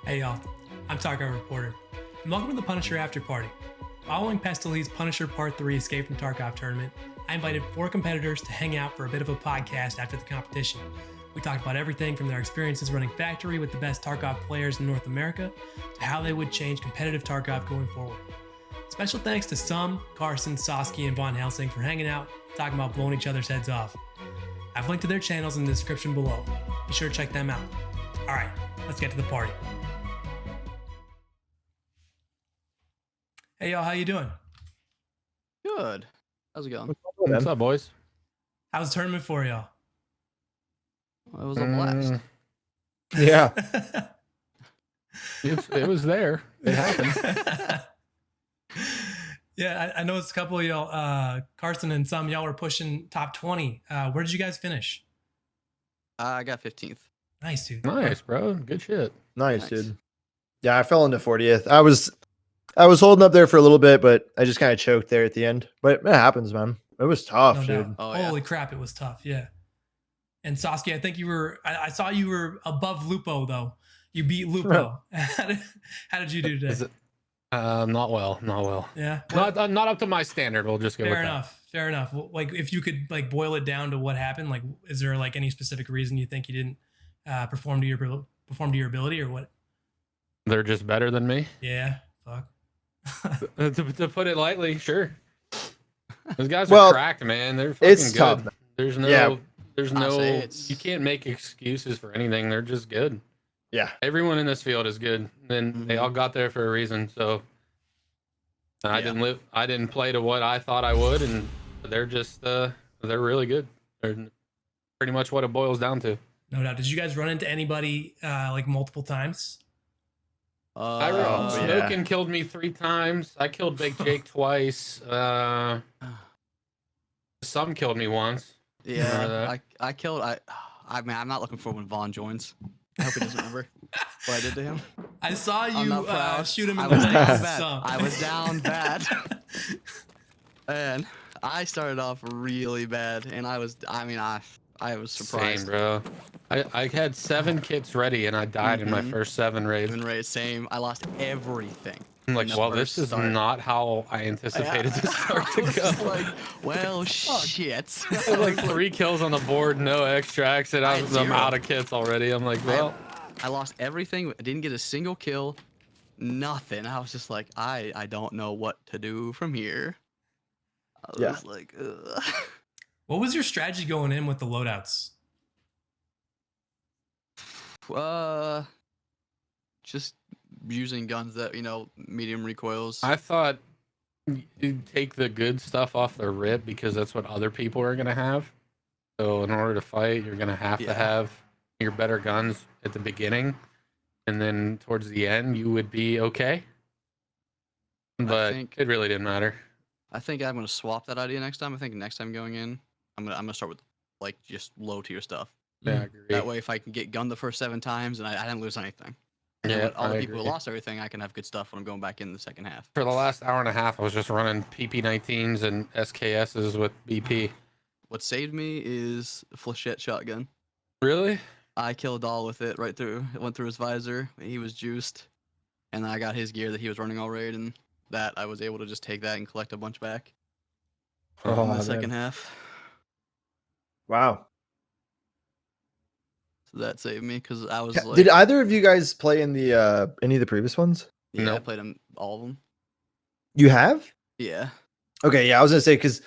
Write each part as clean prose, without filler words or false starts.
Hey y'all, I'm TarkovReporter, and welcome to the Punisher After Party. Following Pestily's Punisher Part 3 Escape from Tarkov tournament, I invited 4 competitors to hang out for a bit of a podcast after the competition. We talked about everything from their experiences running Factory with the best Tarkov players in North America to how they would change competitive Tarkov going forward. Special thanks to Sum, Carson, Sawski, and Vohnhelsing for hanging out, talking about blowing each other's heads off. I've linked to their channels in the description below. Be sure to check them out. All right, let's get to the party. Hey y'all, how you doing? Good. How's it going? What's up, boys? How's the tournament for y'all? It was a blast. Yeah, it was there. It happened. Yeah, I know it's a couple of y'all, Carson and some y'all were pushing top 20. Where did you guys finish? I got 15th. Nice, dude. Nice, bro. Good shit. Nice, dude. Yeah, I fell into 40th. I was holding up there for a little bit, but I just kind of choked there at the end. But it happens, man. It was tough, No dude. doubt. Oh, yeah. Holy crap, it was tough. Yeah. And Saskia, I think you were. I saw you were above Lupo though. You beat Lupo. How did you do today? Not well. Yeah. Not up to my standard. We'll just go with that. Fair enough. Well, like, if you could like boil it down to what happened, like, is there like any specific reason you think you didn't perform to your ability or what? They're just better than me. Yeah. Fuck. to put it lightly, sure. Those guys Well, are cracked, man. They're fucking it's good. tough. There's no, Yeah. you can't make excuses for anything. They're just good. Yeah. Everyone in this field is good. And they all got there for a reason. So I didn't play to what I thought I would, and they're just they're really good. They're pretty much what it boils down to. No doubt. Did you guys run into anybody like multiple times? Smokin' killed me 3 times. I killed Big Jake twice. Some killed me once. Yeah, I killed. I mean, I'm not looking for when Vaughn joins. I hope he doesn't remember what I did to him. I saw I'm not you proud. shoot him in I the was leg. down bad. Some. I was down bad, and I started off really bad. And I was surprised. Same, bro. I had 7 kits ready, and I died in my first 7 raids. Same. I lost everything. I'm like, in the well, this first is start. not how I anticipated this start I to was go. just like, well, shit. I had like 3 kills on the board, no extracts, and I'm 0. out of kits already. I'm like, well, I lost everything. I didn't get a single kill. Nothing. I was just like, I don't know what to do from here. I was like, ugh. What was your strategy going in with the loadouts? Just using guns that, medium recoils. I thought you'd take the good stuff off the rip because that's what other people are gonna have. So in order to fight, you're gonna have to have your better guns at the beginning, and then towards the end, you would be okay. But it really didn't matter. I think I'm gonna swap that idea next time. I think next time going in, I'm gonna start with like just low tier stuff. Yeah, I agree. That way, if I can get gunned the first 7 times and I didn't lose anything. Yeah, all the people who lost everything, I can have good stuff when I'm going back in the second half. For the last hour and a half, I was just running PP19s and SKSs with BP. What saved me is a flechette shotgun. Really? I killed all with it right through. It went through his visor. He was juiced, and I got his gear that he was running all raid, and that I was able to just take that and collect a bunch back in the second half. Wow. So that saved me because I was like, did either of you guys play in the any of the previous ones? yeah, No. I played them all of them. You have? Yeah. Okay, yeah, I was gonna say because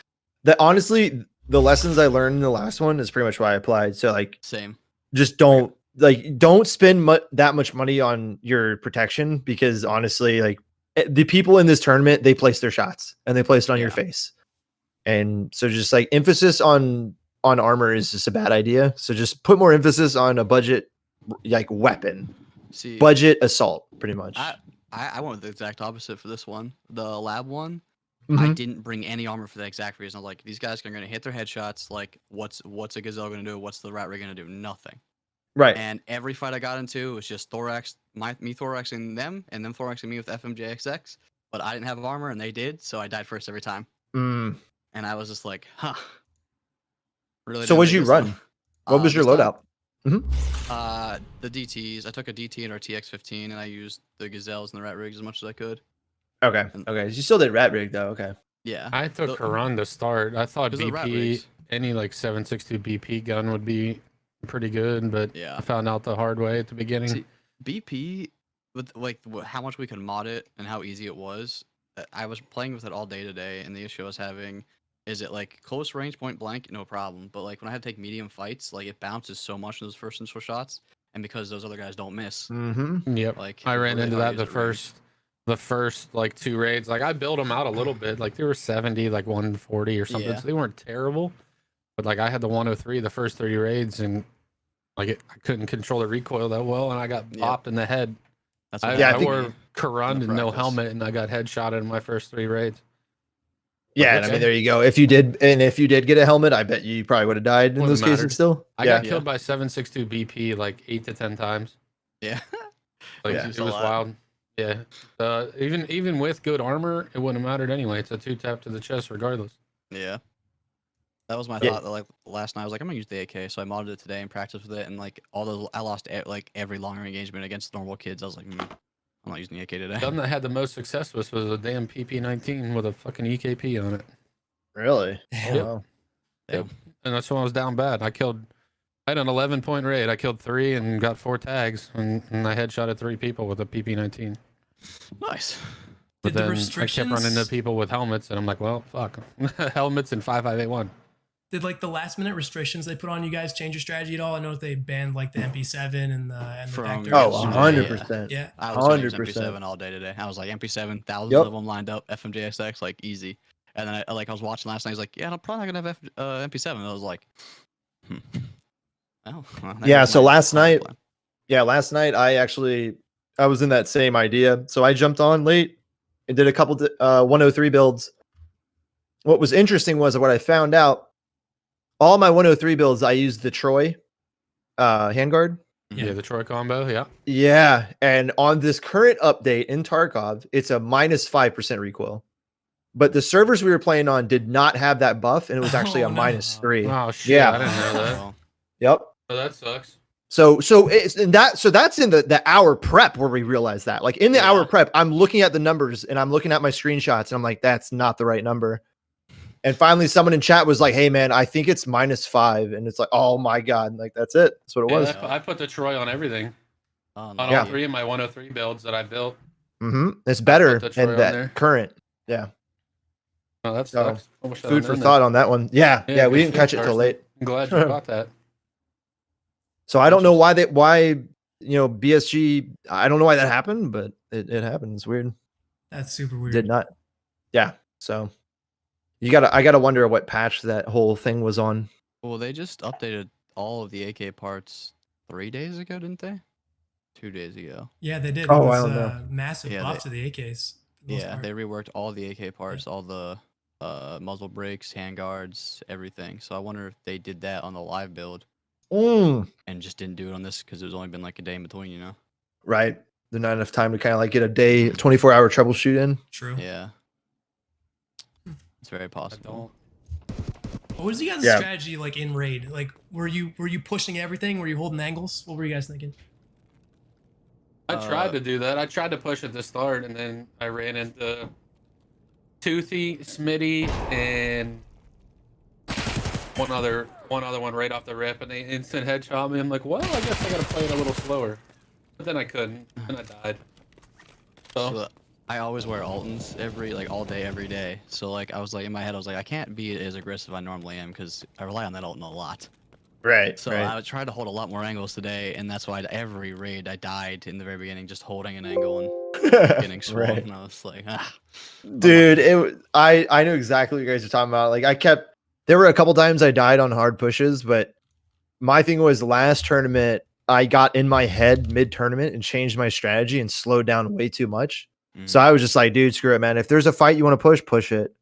honestly, the lessons I learned in the last one is pretty much why I applied. So like, Same. just don't spend that much money on your protection because honestly, like the people in this tournament, they place their shots and they place it on your face, and so just like emphasis on armor is just a bad idea. So just put more emphasis on a budget like weapon. See, budget assault, pretty much. I went with the exact opposite for this one. The lab one, I Mhm. didn't bring any armor for that exact reason. I was like, these guys are gonna hit their headshots. Like, what's a gazelle gonna do? What's the rat rig gonna do? Nothing. Right. And every fight I got into was just me thoraxing them, and them thoraxing me with FMJXX. But I didn't have armor, and they did, so I died first every time. Mm. And I was just like, huh. Really? So what'd you run? What was your just loadout? The DTs. I took a DT and our TX15, and I used the Gazelles and the Rat Rigs as much as I could. Okay. Okay. You still did rat rig though. Okay. Yeah. I took Karan to start. I thought 'Cause of the rat BP, rigs. any like 7.62 BP gun would be pretty good, but Yeah. I found out the hard way at the beginning. See, BP, with like how much we could mod it and how easy it was, I was playing with it all day today, and the issue I was having is it like close range point blank, no problem, but like when I had to take medium fights, like it bounces so much in those first initial shots, and because those other guys don't miss, Yep. like I it's ran really into hard that to use at range. the first like 2 raids. Like I built them out a little bit. Like they were 70, like 140 or something. Yeah. So they weren't terrible. But like I had the 103 the first 30 raids, and like I couldn't control the recoil that well, and I got Yep. popped in the head. That's I, what Yeah, I I happened to wore me Karan in and no practice. helmet, and I got headshotted in my first 3 raids. Yeah, and I mean, there you go. If you did get a helmet, I bet you probably would have died in Wouldn't those cases mattered. still. I Yeah. got killed by 7.62 BP like 8 to 10 times. Yeah. Like Yeah. it was wild. Yeah. Even with good armor, it wouldn't have mattered anyway. It's a 2-tap to the chest regardless. Yeah. That was my Yeah. thought. Like last night, I was like, I'm gonna use the AK, so I modded it today and practiced with it, and like I lost like every long range engagement against normal kids. I was like, I'm not using the AK today. The gun that had the most success was a damn PP19 with a fucking EKP on it. Really? Damn. Oh, wow. Yep. And that's when I was down bad. I had an 11-point raid. I killed 3 and got 4 tags, and I headshotted 3 people with a PP19. Nice. But Did the then I restrictions kept running into people with helmets, and I'm like, well, fuck. Helmets and 5581. Did like the last minute restrictions they put on you guys change your strategy at all? I know that they banned like the MP7 and the From- Vector. Oh, Yeah. 100%. Yeah. I was gonna use 100%. MP7 all day today. I was like MP7, thousands Yep. of them lined up, FMJSX, like easy. And then I was watching last night. He's like, yeah, I'm probably not gonna have MP7. And I was like, oh. Well, that Yeah, was so my last night- plan. Yeah, last night I was in that same idea. So I jumped on late and did a couple 103 builds. What was interesting was what I found out. All my 103 builds, I used the Troy handguard. Yeah. Yeah, the Troy combo. Yeah. Yeah, and on this current update in Tarkov, it's a minus 5% recoil. But the servers we were playing on did not have that buff, and it was actually Oh, a no. minus 3. Oh shit! Yeah. I didn't know that. Well, Yep. Oh, that sucks. So it's in that. So that's in the hour prep where we realized that. Like in the hour Yeah. prep, I'm looking at the numbers and I'm looking at my screenshots and I'm like, that's not the right number. And finally, someone in chat was like, "Hey man, I think it's -5," and it's like, "Oh my god!" Like that's it. That's what it Yeah, was. I put the Troy on everything. on On Yeah. all 3 of my 103 builds that I built. It's better the Troy and on that there. current. Yeah. Oh, that So, sucks. I wish I'd Food known for that. thought on that one. Yeah. Yeah, Yeah. We good didn't shit, catch it till Carson. late. I'm glad you got that. So I don't know why BSG. I don't know why that happened, but it happened. It's weird. That's super weird. Did not. Yeah. So I gotta wonder what patch that whole thing was on. Well, they just updated all of the AK parts 3 days ago, didn't they? 2 days ago. Yeah, they did. Oh, It I was don't know. a massive Yeah, buff to the AKs. for the most Yeah, part. they reworked all the AK parts, all the muzzle brakes, handguards, everything. So I wonder if they did that on the live build and just didn't do it on this because it's only been like a day in between, you know? Right. There's not enough time to kind of like get a day, 24-hour troubleshoot in. True. Yeah. It's very I possible. don't. What was you guys' Yeah. strategy like in raid? Like, were you pushing everything? Were you holding angles? What were you guys thinking? I tried to do that. I tried to push at the start, and then I ran into Toothy, Smitty, and one other one right off the rip, and they instant headshot me. I'm like, well, I guess I gotta play it a little slower. But then I couldn't, and I died. So I always wear Altons all day, every day. So like I was like in my head, I was like, I can't be as aggressive as I normally am because I rely on that Alton a lot. Right. So I would try to hold a lot more angles today, and that's why every raid I died in the very beginning, just holding an angle and getting swung. Right. And I was like, Dude, I knew exactly what you guys were talking about. Like there were a couple times I died on hard pushes, but my thing was last tournament, I got in my head mid-tournament and changed my strategy and slowed down way too much. So I was just like, dude, screw it, man. If there's a fight you want to push it.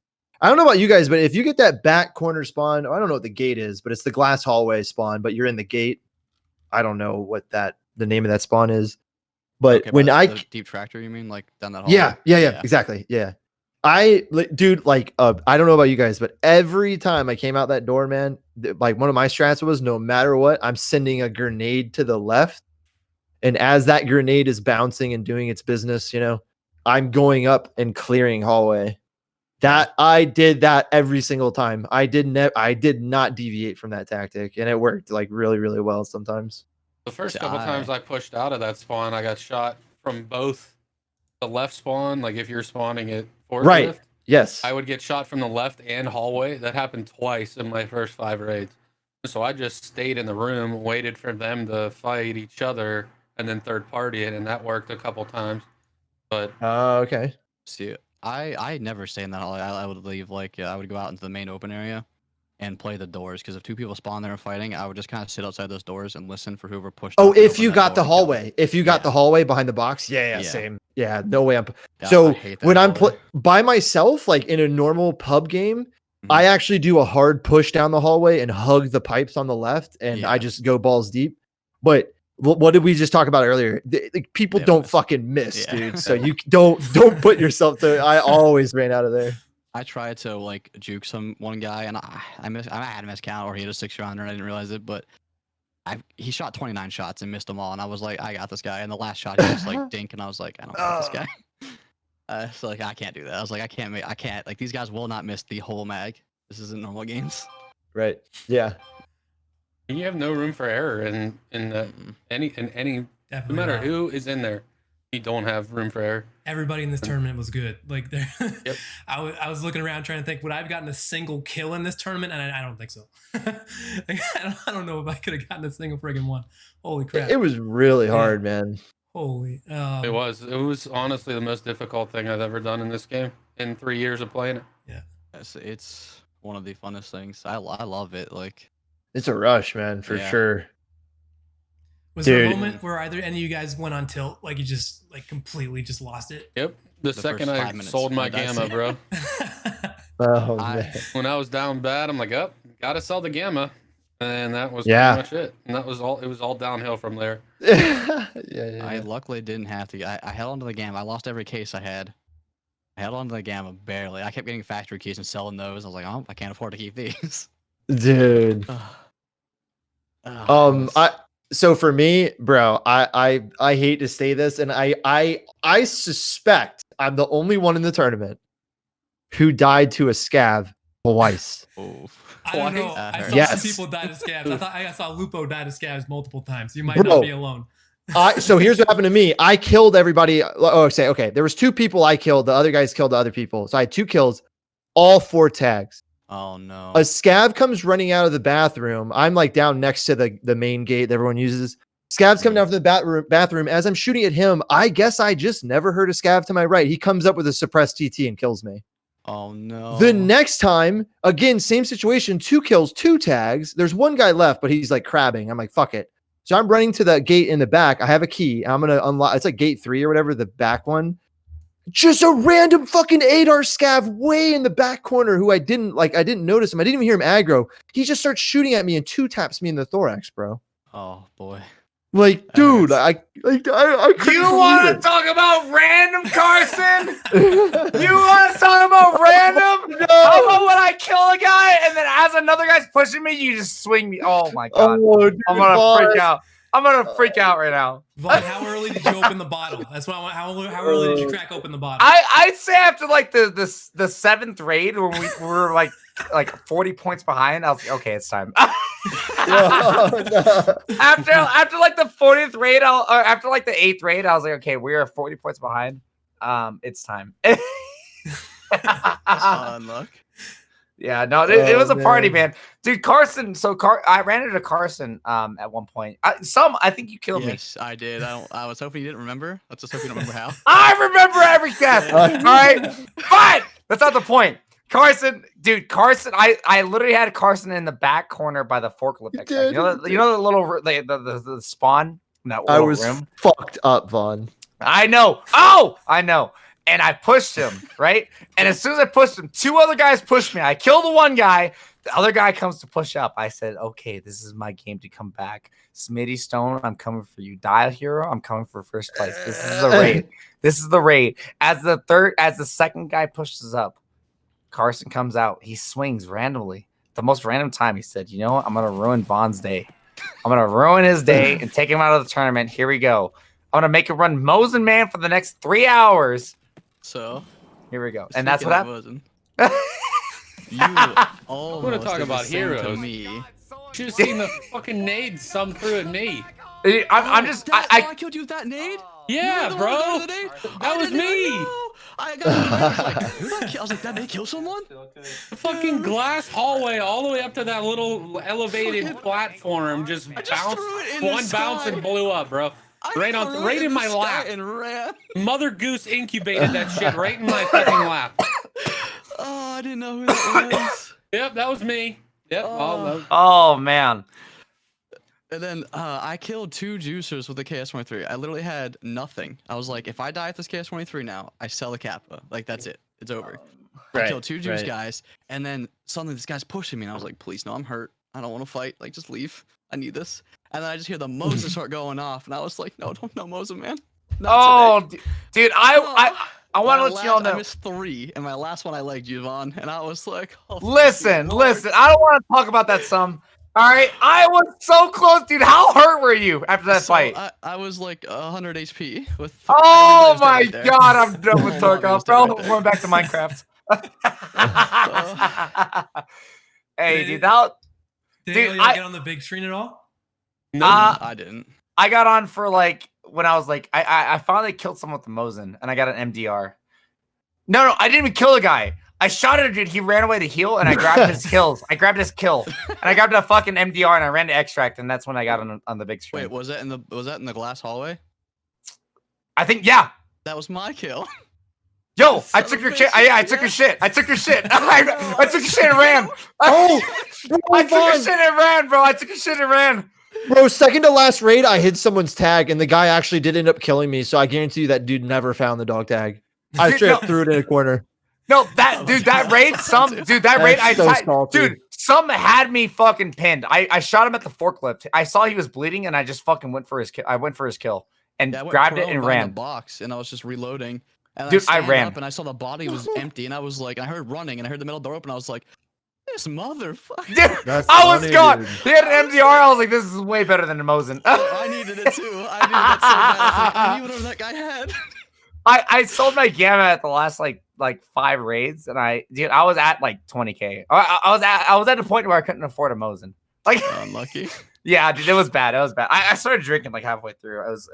I don't know about you guys, but if you get that back corner spawn, I don't know what the gate is, but it's the glass hallway spawn, but you're in the gate. I don't know what the name of that spawn is. But okay, when the deep tractor, you mean like down that hall? yeah, exactly. Yeah. Dude, like, I don't know about you guys, but every time I came out that door, man, like one of my strats was no matter what, I'm sending a grenade to the left. And as that grenade is bouncing and doing its business, I'm going up and clearing hallway. That I did that every single time. I did not deviate from that tactic, and it worked like really, really well sometimes. The first couple times I pushed out of that spawn, I got shot from both the left spawn, like if you're spawning at forklift. Right. Yes. I would get shot from the left and hallway. That happened twice in my first 5 raids. So I just stayed in the room, waited for them to fight each other, and then third party it, and that worked a couple times. But okay. See, I never stay in that hallway. I would leave, like, I would go out into the main open area and play the doors, because if 2 people spawn there and fighting, I would just kind of sit outside those doors and listen for whoever pushed. Oh, if you got the hallway, the hallway behind the box, yeah, same. Yeah, no way. So when I'm by myself, like in a normal pub game, I actually do a hard push down the hallway and hug the pipes on the left, and I just go balls deep. But what did we just talk about earlier? People don't fucking miss, dude. So you don't put yourself there. I always ran out of there. I tried to like juke one guy, and I had a miscount, or he had a 6-rounder, and I didn't realize it. But he shot 29 shots and missed them all, and I was like, I got this guy. And the last shot, he just like dink, and I was like, I don't got this guy. So like, I can't do that. I was like, I can't. Like, these guys will not miss the whole mag. This isn't normal games. Right. Yeah. You have no room for error in any no matter who is in there. You don't have room for error. Everybody in this tournament was good. Like, there, yep. I was looking around trying to think, would I have gotten a single kill in this tournament? And I don't think so. Like, I don't know if I could have gotten a single friggin' one. Holy crap! It was really hard, man. Holy. It was honestly the most difficult thing I've ever done in this game in 3 years of playing it. Yeah. It's one of the funnest things. I love it. Like, it's a rush, man, for sure. Was there a moment where either any of you guys went on tilt, like you just like completely just lost it? Yep. The second I sold my gamma, bro. Oh, man. When I was down bad, I'm like, gotta sell the gamma. And that was pretty much it. And that was all. It was all downhill from there. I luckily didn't have to. I held onto the gamma. I lost every case I had. I held onto the gamma barely. I kept getting factory keys and selling those. I was like, oh, I can't afford to keep these. Dude. So for me, bro, I hate to say this, and I suspect I'm the only one in the tournament who died to a scav twice. I don't know. I saw some people die to scavs. I saw Lupo die to scavs multiple times. You might not be alone. So here's what happened to me. I killed everybody. Okay. There was 2 people I killed. The other guys killed the other people. So I had 2 kills, all 4 tags. Oh no. A scav comes running out of the bathroom. I'm like down next to the main gate that everyone uses. Scav's coming down from the bathroom. As I'm shooting at him, I guess I just never heard a scav to my right. He comes up with a suppressed TT and kills me. Oh no. The next time, again, same situation, 2 kills, 2 tags. There's 1 guy left, but he's like crabbing. I'm like, fuck it. So I'm running to the gate in the back. I have a key. I'm going to unlock. It's like gate 3 or whatever, the back one. Just a random fucking ADAR scav way in the back corner who I didn't notice him. I didn't even hear him aggro. He just starts shooting at me and 2-taps me in the thorax, bro. Oh boy. Like, dude, I couldn't. You want to talk about random, Carson? You want to talk about random? No. How about when I kill a guy and then as another guy's pushing me, you just swing me? Oh my god! Dude, I'm gonna freak out. I'm gonna freck out right now. Vaughn, how early did you open the bottle? That's what I want. How early did you crack open the bottle? I'd say after like the 7th raid when we were like 40 points behind, I was like, okay, it's time. No. After like the 40th raid, or after like the 8th raid, I was like, okay, we are 40 points behind. It's time. Luck. Yeah, no, it was a party, man. Dude, Carson. So I ran into Carson at one point. I think you killed me. Yes, I did. I was hoping you didn't remember. Let's just hope you don't remember how. I remember every death. All right, but that's not the point. Carson, I literally had Carson in the back corner by the forklift. You know the little the spawn in that little room? Fucked up, Vaughn. I know. Oh, I know. And I pushed him, right? And as soon as I pushed him, 2 other guys pushed me. I killed the one guy. The other guy comes to push up. I said, okay, this is my game to come back. Smitty Stone, I'm coming for you. Dial Hero, I'm coming for first place. This is the raid. This is the raid. As the second guy pushes up, Carson comes out. He swings randomly. the most random time, he said, "You know what? I'm gonna ruin Vaughn's day. I'm gonna ruin his day and take him out of the tournament. Here we go. I'm gonna make him run Mosin Man for the next 3 hours." So here we go, and that's what happened. You I'm gonna talk about heroes. To me. Should have seen the fucking nade some through at me. I'm just I killed you with that nade. Yeah, bro. That was me. I was like, that nade kill someone? The fucking glass hallway all the way up to that little elevated platform just bounced. One bounce and blew up, bro. Right in my lap. And ran. Mother Goose incubated that shit right in my fucking lap. Oh, I didn't know who that was. Yep, that was me. Yep. Oh man. And then I killed 2 juicers with the KS-23. I literally had nothing. I was like, if I die at this KS-23 now, I sell the Kappa. Like, that's it. It's over. I killed 2 juice guys, and then suddenly this guy's pushing me, and I was like, please, no, I'm hurt. I don't want to fight. Like, just leave. I need this. And then I just hear the Mosin start going off, and I was like, no, don't Mosin, man. Not today. Dude, I want to let you all know. I missed 3, and my last one I legged you, Vaughn, and I was like, oh, listen. I don't want to talk about that some. All right, I was so close, dude. How hurt were you after that fight? I was like 100 HP with. Oh my god, I'm done with Tarkov, bro. I'm going back to Minecraft. Hey, dude, Did you get on the big screen at all? No, I didn't. I got on for like when I was like, I finally killed someone with the Mosin, and I got an MDR. No, I didn't even kill a guy. I shot at a dude. He ran away to heal, and I grabbed his kills. I grabbed his kill, and I grabbed a fucking MDR, and I ran to extract, and that's when I got on the big screen. Wait, was that in the glass hallway? I think yeah. That was my kill. Yo, I took your shit. I took your shit. I took your shit. I took your shit and ran. I took your shit and ran, bro. I took your shit and ran. Bro, second to last raid, I hid someone's tag, and the guy actually did end up killing me. So I guarantee you that dude never found the dog tag. I straight up threw it in a corner. No, that raid, some had me fucking pinned. I shot him at the forklift. I saw he was bleeding, and I just fucking went for his kill. I went for his kill and grabbed it and ran. The box, and I was just reloading. And dude, I ran up, and I saw the body was empty, and I was like, I heard running, and I heard the middle door open. I was like, this motherfucker. Dude, I was gone. He had an MDR. I was like, this is way better than a Mosin. I needed it too. I needed it so bad. I was like, I need whatever that guy had. I sold my gamma at the last like 5 raids, and I was at like 20K. I was at a point where I couldn't afford a Mosin. Like unlucky. Yeah, dude, it was bad. It was bad. I started drinking like halfway through. It was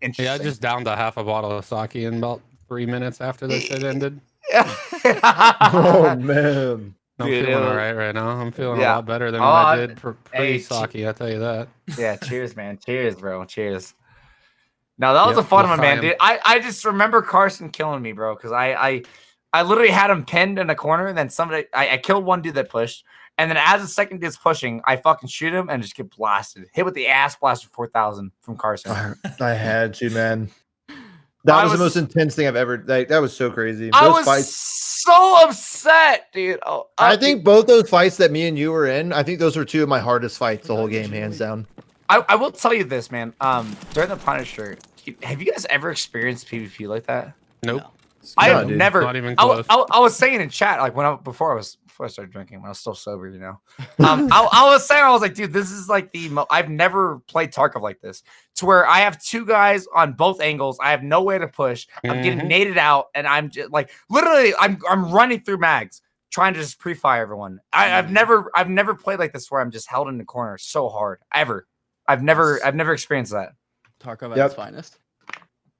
interesting. Yeah, I just downed a half a bottle of sake in about 3 minutes after this shit ended. Oh man. I'm feeling all right now. I'm feeling a lot better than what I did pre-sake, I'll tell you that. Yeah, cheers, man. Cheers, bro. Cheers. No, that was a fun one, man, dude. I just remember Carson killing me, bro, because I literally had him pinned in a corner, and then I killed one dude that pushed, and then as the second dude's pushing, I fucking shoot him and just get blasted. Hit with the ass blast for 4,000 from Carson. I had to, man. That was the most intense thing I've ever. That was so crazy. I was so upset, dude. I think both those fights that me and you were in, I think those were 2 of my hardest fights the whole game, hands down. I will tell you this, man. During the Punisher, have you guys ever experienced PvP like that? Nope. I have never. Not even close. I was saying in chat, like before I started drinking, when I was still sober, you know. I was saying, I was like, dude, this is like I've never played Tarkov like this, to where I have 2 guys on both angles. I have no way to push. I'm getting naded out, and I'm just like, literally, I'm running through mags, trying to just pre-fire everyone. I've never played like this where I'm just held in the corner so hard ever. I've never experienced that. Tarkov at its finest.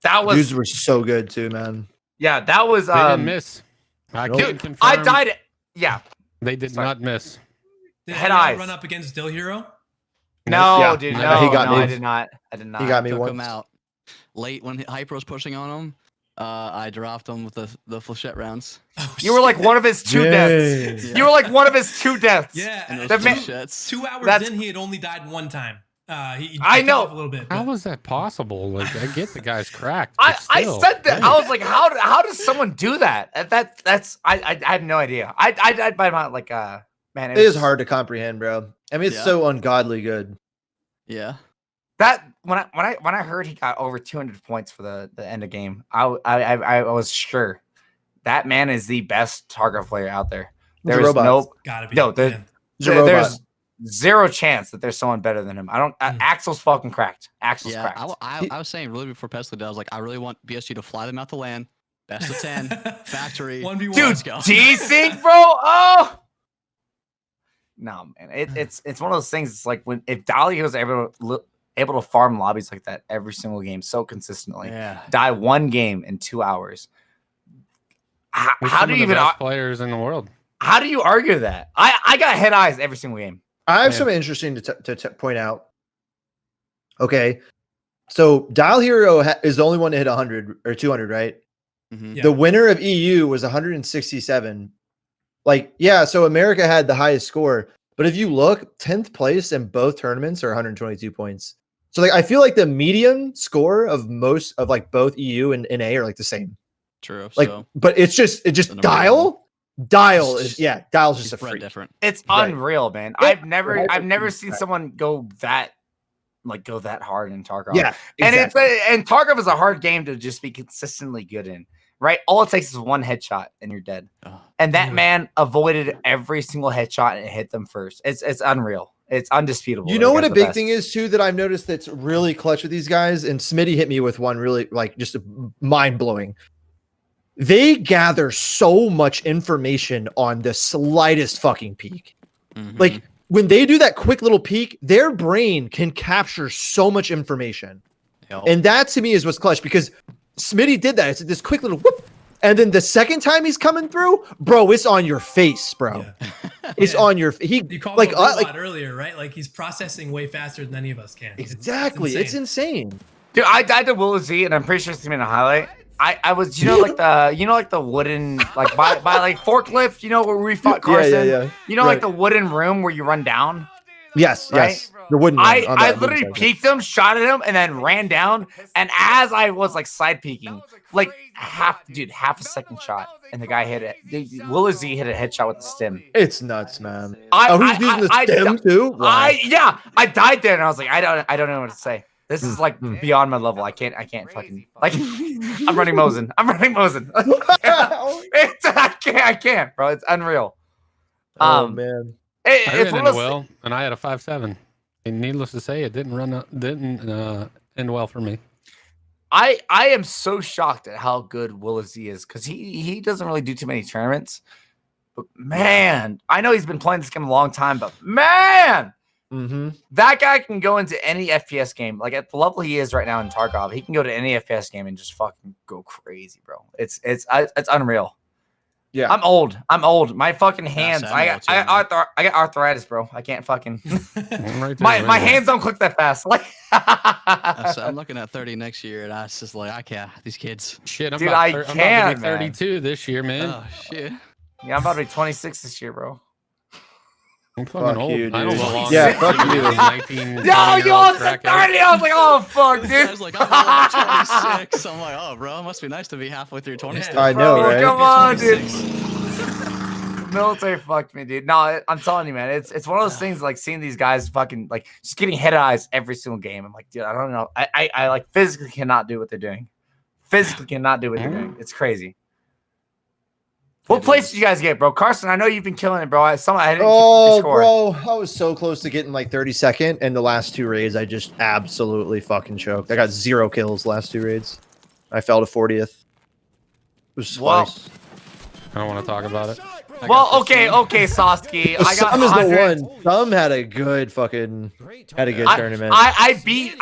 That was dudes were so good too, man. Yeah, that was. They didn't miss. I can confirm. I died. Yeah, they did not miss. Did Head eyes. Run up against Dill Hero? No, dude, no, he got me. I did not. He got me Took once. him out late when Hyper was pushing on him. I dropped him with the flechette rounds. You were like one of his 2 deaths. Yeah. You were like one of his 2 deaths. Yeah. And That man- 2 hours in, he had only died 1 time. I know. Off a little bit. How was that possible? Like, I get the guy's cracked. I still, said that. I was like, how does someone do that? I have no idea. I died by my like man. It is hard to comprehend, bro. I mean, it's so ungodly good. Yeah. That when I heard he got over 200 points for the end of game, I was sure that man is the best Tarkov player out there. There's robots. Gotta be. no, yeah. there's zero chance that there's someone better than him. I don't. Axel's fucking cracked. Axel's Yeah, cracked. I was saying really before Pestily, I was like, I really want BSG to fly them out the LAN, best of 10, factory. 1v1. Dude, let's go. T-Sync, bro. Oh. No, man. It's one of those things. It's like if Dolly was able to farm lobbies like that every single game so consistently, die one game in 2 hours. How do you even players in the world? How do you argue that? I got head eyes every single game. I have something interesting to point out. Okay, so Dial Hero is the only one to hit 100 or 200, right? Mm-hmm. Yeah. The winner of EU was 167. Like, yeah, so America had the highest score, but if you look, 10th place in both tournaments are 122 points. So like, I feel like the median score of most of like both EU and NA are like the same. True. Like, so, but it's just Dial's just a freak. freak. Different. It's Right. unreal, man. Yeah. I've never seen someone go that hard in Tarkov. Yeah, And exactly. and Tarkov is a hard game to just be consistently good in, right? All it takes is one headshot and you're dead. Oh. And that man avoided every single headshot and hit them first. It's unreal. It's undisputable. You know what a big thing is too that I've noticed that's really clutch with these guys, and Smitty hit me with one really like just mind blowing. They gather so much information on the slightest fucking peak. Mm-hmm. Like when they do that quick little peek, their brain can capture so much information. Yep. And that to me is what's clutch because Smitty did that. It's this quick little whoop. And then the second time he's coming through, bro, it's on your face, bro. Yeah. It's on your You called like him a robot earlier, right? Like he's processing way faster than any of us can. exactly. It's insane. Dude, I died to Will Z, and I'm pretty sure it's in a highlight. I was, like the wooden, like by like forklift, where we fought Carson. Yeah. Like the wooden room where you run down. Yes, Right? yes. The wooden one on I that literally motorcycle. peeked him, shot at him, and then ran down. And as I was like side peeking, like half a second shot, and the guy hit it. Will Z hit a headshot with the stim. It's nuts, man. He's using the stem too? Wow. I died there, and I was like, I don't know what to say. This is like beyond my level. I can't fucking like. I'm running Mosin. I can't, bro. It's unreal. Oh man. I It's ran one of into those well, and I had a 5.7. And needless to say, it didn't end well for me. I am so shocked at how good Willis is because he doesn't really do too many tournaments. But man, I know he's been playing this game a long time, but man, that guy can go into any FPS game. Like at the level he is right now in Tarkov, he can go to any FPS game and just fucking go crazy, bro. It's unreal. Yeah, I'm old. My fucking hands. I got arthritis, bro. I can't fucking. Right my hands don't click that fast. Like. I'm looking at 30 next year, and I was just like, I can't. These kids. Shit, I'm Dude, about, I I'm about can, to be 32 this year, man. Oh shit. Yeah, I'm about to be 26 this year, bro. I'm fucking Fuck old. you, I don't dude. belong Yeah, in fuck the you. 19, Yo, 20-year-old you all said crackhead. 30. I was like, oh fuck, This guy's dude. like, I'm 26. I'm like, oh, bro, it must be nice to be halfway through 20 still. I know, Bro, right? come on, dude. 26. Military fucked me, dude. No, I'm telling you, man. It's one of those things like seeing these guys fucking like just getting head eyes every single game. I'm like, dude, I don't know. I like physically cannot do what they're doing. It's crazy. What place did you guys get, bro? Carson, I know you've been killing it, bro. I didn't keep your score. Bro, I was so close to getting like 32nd, and the last two raids, I just absolutely fucking choked. I got 0 kills last 2 raids. I fell to 40th. It was Wow. close. I don't want to talk about it. Well, okay, Sawski. I got Some is 100. the one. Some had a good tournament. I beat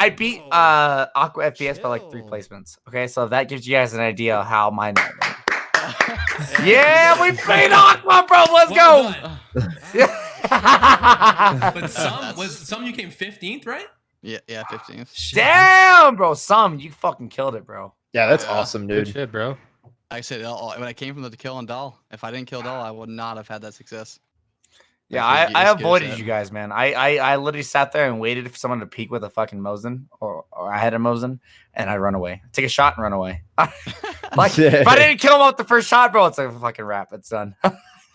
Aqua FPS by like 3 placements. Okay, so that gives you guys an idea of how mine. Yeah, we beat Aqua, bro. Let's go. But some you came 15th, right? Yeah, 15th. Damn, bro. You fucking killed it, bro. Yeah, that's Yeah. awesome, Good dude. shit, bro. I said when I came from the kill on Doll, if I didn't kill Doll, I would not have had that success. Yeah, Like, I it's good avoided as you that. guys, man. I literally sat there and waited for someone to peek with a fucking Mosin, or I had a Mosin, and I run away. Take a shot and run away. Like, if I didn't kill him with the first shot, bro, it's like a fucking wrap. It's done.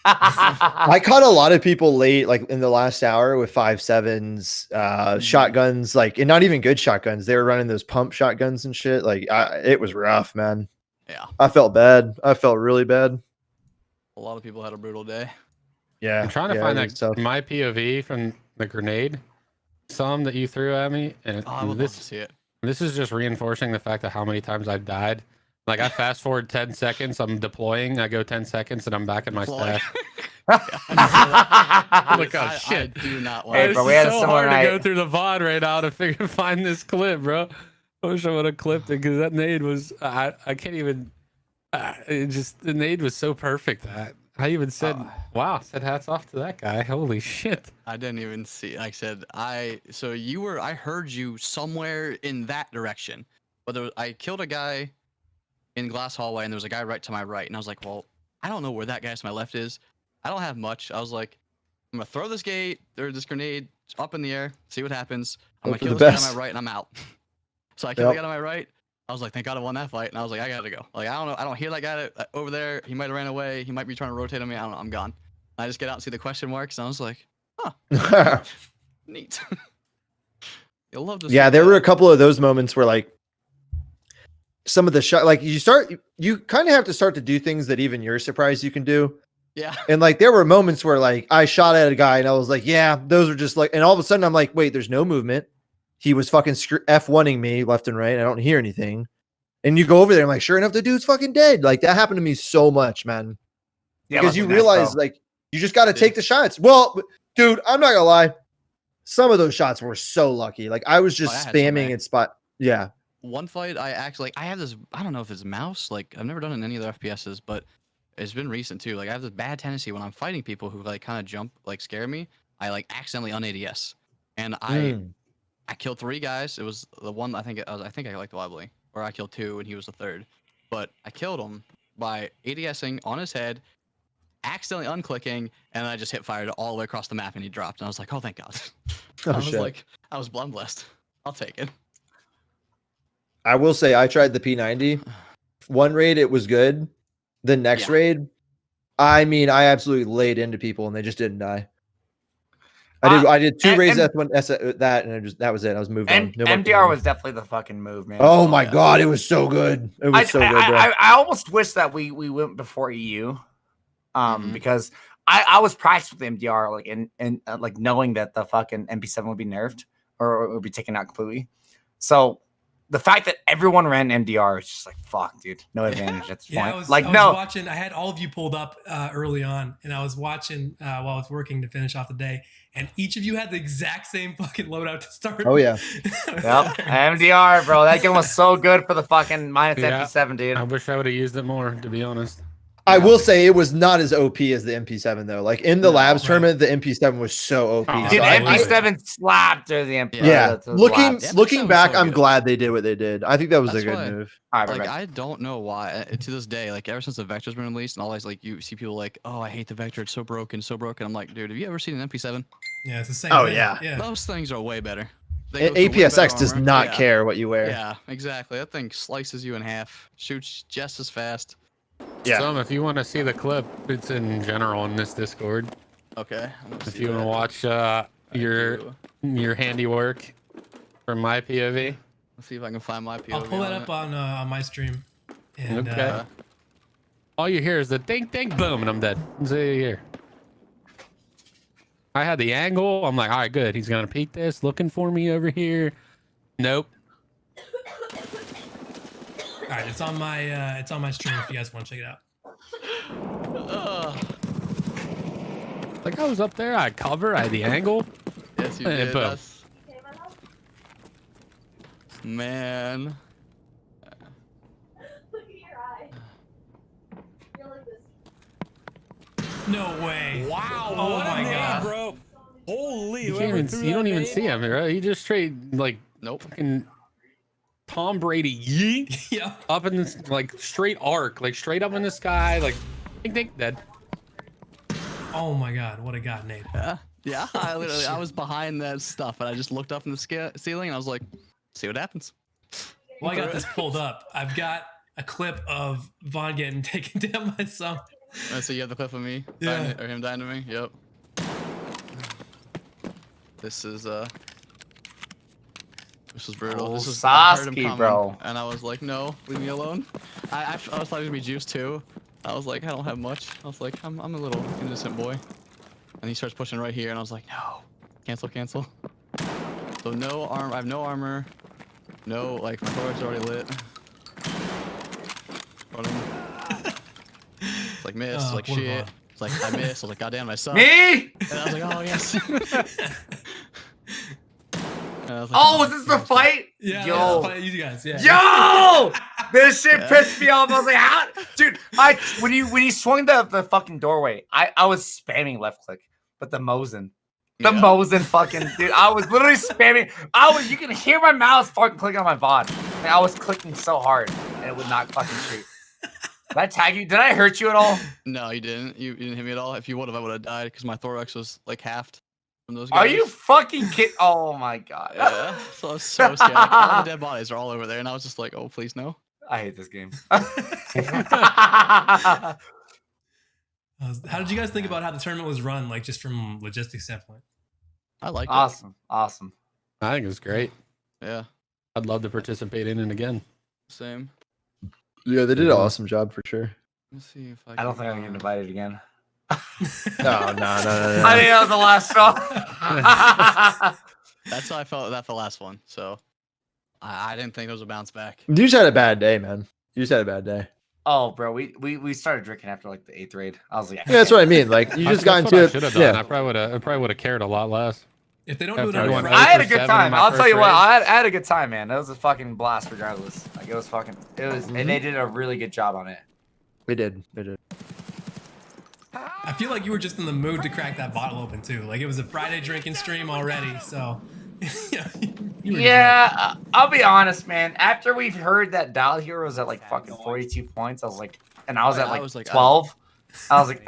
I caught a lot of people late, like in the last hour with 5.7s, shotguns, like, and not even good shotguns. They were running those pump shotguns and shit. Like, it was rough, man. Yeah, I felt bad. I felt really bad. a lot of people had a brutal day. Yeah. I'm trying to yeah, find it that was tough. my POV from the grenade, some that you threw at me, and Oh, I would love to see it. this is just reinforcing the fact of how many times I've died. Like I fast forward 10 seconds, I'm deploying, I go 10 seconds, and I'm back in my stash. Look, oh shit! I do not want. Hey, It's bro, we had a so similar hard to night. go through the VOD right now to find this clip, bro. I wish I would have clipped it because that nade was I can't even. The nade was so perfect that I even said, "Wow!" Said hats off to that guy. Holy shit! I didn't even see. Like I said, so you were. I heard you somewhere in that direction. But I killed a guy in glass hallway, and there was a guy right to my right, and I was like, well, I don't know where that guy to my left is. I don't have much. I was like, I'm gonna throw this grenade up in the air, see what happens. I'm gonna kill this guy on my right, and I'm out. So I killed the guy on my right. I was like, thank God I won that fight, and I was like, I gotta go. Like I don't know, I don't hear that guy over there. He might have ran away. He might be trying to rotate on me. I don't know. I'm gone. I just get out and see the question marks, and I was like, huh, neat. You'll love to. Yeah, there were a couple of those moments where like some of the shot, like you kind of have to start to do things that even you're surprised you can do. Yeah. And like there were moments where like I shot at a guy and I was like, yeah, those are just like, and all of a sudden I'm like, wait, there's no movement. He was fucking F1ing me left and right. I don't hear anything. And you go over there and like, sure enough, the dude's fucking dead. Like that happened to me so much, man. Yeah, because you realize like you just got to take the shots. Well, dude, I'm not gonna lie. Some of those shots were so lucky. Like I was just spamming and spot. Yeah. One fight I actually like, I have this, I don't know if it's mouse, like I've never done it in any other FPSs, but it's been recent too. Like I have this bad tendency when I'm fighting people who like kind of jump, like scare me, I like accidentally un-ADS. And I killed 3 guys. It was the one I think I liked wobbly, or I killed 2 and he was the 3rd. But I killed him by ADSing on his head, accidentally unclicking, and I just hit fired all the way across the map and he dropped. And I was like, oh thank God. Oh, I was shit. like, I was blessed. I'll take it. I will say I tried the P90. One raid, it was good. The next raid, I mean, I absolutely laid into people and they just didn't die. I did 2 raids that and that was it. I was moved on. No MDR was definitely the fucking move, man. Oh my God, it was so good. It was so good. Bro. I almost wish that we went before EU, because I was practiced with MDR, like and like knowing that the fucking MP7 would be nerfed or it would be taken out completely. So the fact that everyone ran MDR is just like, fuck, dude, no advantage at this point. I was watching. I had all of you pulled up early on, and I was watching while I was working to finish off the day, and each of you had the exact same fucking loadout to start. Oh yeah. Yep. MDR, bro. That gun was so good for the fucking minus MP7, dude. I wish I would have used it more, to be honest. I will say it was not as OP as the MP7 though. Like in the labs tournament, the MP7 was so OP. Dude, so MP7 slapped through the MP. Yeah, looking back, I'm glad they did what they did. I think that was a good move. Like I don't know why to this day, like ever since the Vector's been released, and always like you see people like, oh, I hate the Vector, it's so broken, so broken. I'm like, dude, have you ever seen an MP7? Yeah, it's the same. Oh thing. yeah, those things are way better. APSX does not care what you wear. Yeah, exactly. That thing slices you in half, shoots just as fast. Yeah. So if you want to see the clip, it's in general in this Discord. Okay. If you want to watch your handiwork from my POV. Let's see if I can find my POV. I'll pull that up on my stream. And, okay. All you hear is the ding, ding, boom, and I'm dead. See you here. I had the angle. I'm like, all right, good. He's gonna peek this, looking for me over here. Nope. All right, it's on my stream if you guys want to check it out. Like I was up there, I had cover, I had the angle. Yes, you did. Man. Look at your eye. You're like this. No way. Wow. Oh what my a name, God, bro. Holy. You don't even see him, bro. He just straight like fucking Tom Brady yeet up in this like straight arc, like straight up in the sky, like ding, ding, dead. Oh my God, what a god name. Yeah, I was behind that stuff, and I just looked up in the ceiling, and I was like, see what happens. Well, I got this pulled up. I've got a clip of Vaughn getting taken down by some. So you have the clip of me? Yeah. Or him dying to me? Yep. This is brutal. Oh, this is Sawski, bro. And I was like, no, leave me alone. I was thought it would be juice too. I was like, I don't have much. I was like, I'm a little innocent boy. and he starts pushing right here, and I was like, no, cancel. So no arm. I have no armor. No, like my thorax already lit. It's like miss. It's like poor shit. Vaughn. It's like I missed. I was like, goddamn, I suck. Me? And I was like, oh yes. And I was like, Oh, was this the fight? Yeah, Yo. that's you guys. Yeah. Yo! This shit Yeah. pissed me off. I was like, how? Dude, when you swung the fucking doorway, I was spamming left click, but the Mosin. The Yeah. Mosin fucking dude. I was literally spamming. You can hear my mouse fucking clicking on my VOD. And I was clicking so hard and it would not fucking shoot. Did I tag you? Did I hurt you at all? No, you didn't. You didn't hit me at all. If you would have, I would have died because my thorax was like halved from those guys. Are you fucking kidding? Oh my god. Yeah. So I was so scared. Like, all the dead bodies are all over there, and I was just like, oh, please no. I hate this game. How did you guys think about how the tournament was run, like just from logistics standpoint? I like it. Awesome. I think it's great. Yeah. I'd love to participate in it again. Same. Yeah, they did an awesome job for sure. Let's see if I don't think I'm getting invited again. No. I think that was the last straw. That's how I felt that the last one. So I didn't think it was a bounce back. You just had a bad day, man. You just had a bad day. Oh, bro, we started drinking after like the 8th grade. I was like, Yeah, that's what I mean. Like you just got That's what into I should it. have done. Yeah. I probably would have cared a lot less. If they don't do it After on I Friday, I had a 0 for good 7 time. in my I'll tell first you what, raid. I had a good time, man. It was a fucking blast regardless. Like it was and they did a really good job on it. We did. They did. I feel like you were just in the mood to crack that bottle open too. Like it was a Friday drinking stream already, so yeah. You were just Yeah, I'll be honest, man. After we've heard that Dial Hero was at like fucking 42 points, I was like, and I was Yeah, at I like was like, 12. I was like,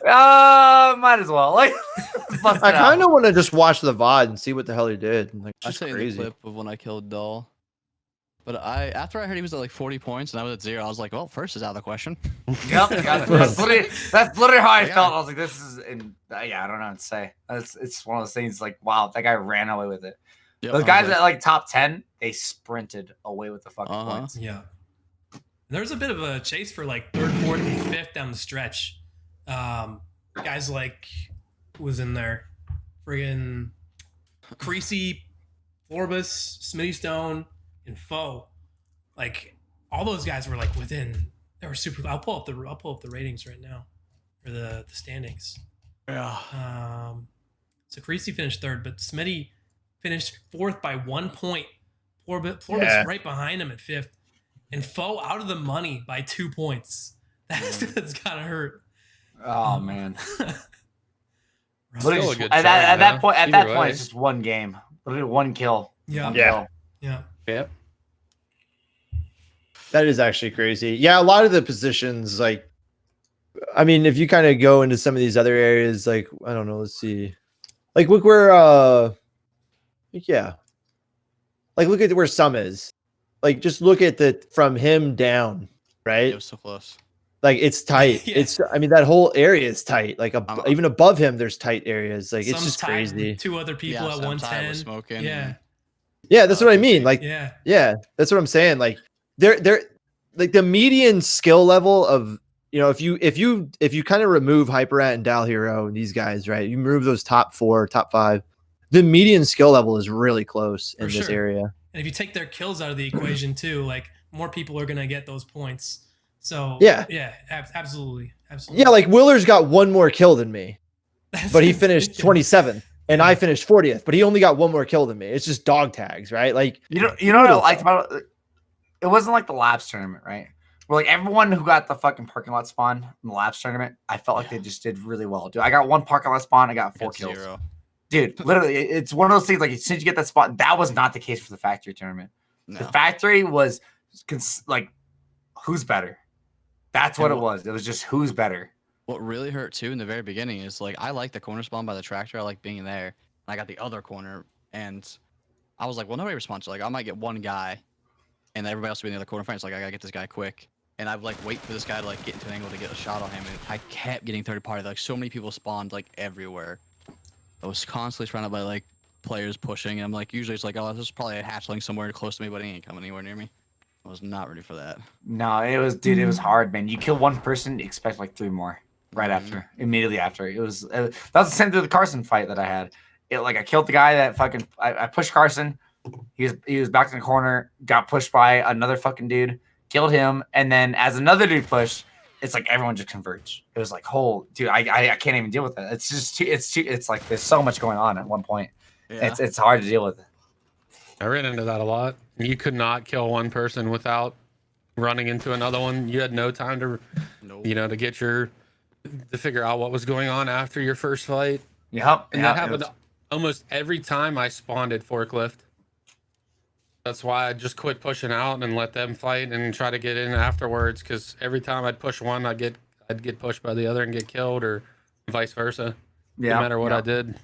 might as well. Like, bust I it out. kind of want to just watch the VOD and see what the hell he did. Like, I just sent you the crazy. clip of when I killed Dull. But after I heard he was at like 40 points and I was at 0, I was like, well, first is out of the question. Yep, that's literally how I Yeah. felt. I was like, this is, yeah, I don't know what to say. It's one of those things like, wow, that guy ran away with it. Yep, Those I guys was at like top 10, they sprinted away with the fucking Uh-huh. points. Yeah. There was a bit of a chase for like 3rd, 4th, and 5th down the stretch. Guys like who was in there? Friggin' Creasy, Forbus, Smitty Stone, and Foe. Like all those guys were like within. They were super. I'll pull up the ratings right now, or the standings. Yeah. So Creasy finished 3rd, but Smitty finished 4th by 1 point. Forbus Yeah. right behind him at 5th. And Foe out of the money by 2 points. That's gotta hurt. Oh man. Still Literally a just- good at shot, that though. point, Either way. it's just one game. Literally one kill. Yeah. One Yeah. kill. Yeah. Yep. That is actually crazy. Yeah, a lot of the positions, like, I mean, if you kind of go into some of these other areas, like, I don't know, let's see, like, look where, yeah, like, look at where Sum is. Like, just look at the from him down, right? It was so close. Like, it's tight. Yeah. It's, I mean, that whole area is tight. Like, I'm- even above him, there's tight areas. Like, it's Some just tied crazy. with 2 other people Yeah, at so I'm tired 110. with smoking. Yeah. Yeah, that's what I mean. Like, Yeah. yeah, that's what I'm saying. Like, they're like the median skill level of, you know, if you kind of remove Hyperat and Dal Hero and these guys, right? You remove those top 4, top 5, the median skill level is really close in For this sure. area. And if you take their kills out of the equation too, like more people are gonna get those points. So Yeah. absolutely. Absolutely. Yeah, like Willer's got one more kill than me, That's but he finished insane. 27th, and Yeah. I finished 40th, but he only got one more kill than me. It's just dog tags, right? Like, You know what I liked about it? It wasn't like the Labs tournament, right? Where like everyone who got the fucking parking lot spawn in the Labs tournament, I felt like they just did really well. Dude, I got 1 parking lot spawn, I got 4 Got kills. 0. Dude, literally, it's one of those things. Like as soon as you get that spot, that was not the case for the factory tournament. No. The factory was like, who's better? That's what And it was. It was just who's better. What really hurt too in the very beginning is like I like the corner spawn by the tractor. I like being there. And I got the other corner, and I was like, well, nobody responds. Like I might get one guy, and everybody else will be in the other corner. It's like I gotta get this guy quick, and I'd like wait for this guy to like get into an angle to get a shot on him, and I kept getting third party. Like so many people spawned like everywhere. I was constantly surrounded by like players pushing, and I'm like, usually it's like, oh, there's probably a hatchling somewhere close to me, but he ain't coming anywhere near me. I was not ready for that. No, it was, dude, it was hard, man. You kill one person, you expect like 3 more. right after, immediately after. It was that was the same through the Carson fight that I had. I killed the guy that fucking I pushed Carson. He was back in the corner, got pushed by another fucking dude, killed him, and then as another dude pushed, it's like everyone just converged. It was like, dude, I can't even deal with it. It's just it's like there's so much going on at one point. Yeah. It's hard to deal with. I ran into that a lot. You could not kill one person without running into another one. You had no time to, to figure out what was going on after your first fight. Yep. And that happened almost every time I spawned at forklift. That's why I just quit pushing out and let them fight and try to get in afterwards. Because every time I'd push one, I'd get pushed by the other and get killed, or vice versa. Yeah. No matter what I did.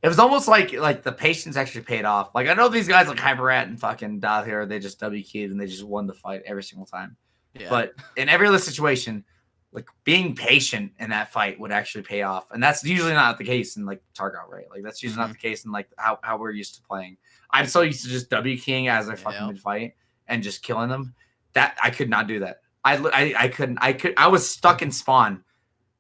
It was almost like the patience actually paid off. Like I know these guys like Hyperrat and fucking Doth here, they just WQ'd and they just won the fight every single time. Yeah. But in every other situation, like being patient in that fight would actually pay off. And that's usually not the case in like Tarkov, right? Like that's usually not the case in like how we're used to playing. I'm so used to just WQing as I fucking mid-fight and just killing them that I could not do that. I couldn't. I was stuck in spawn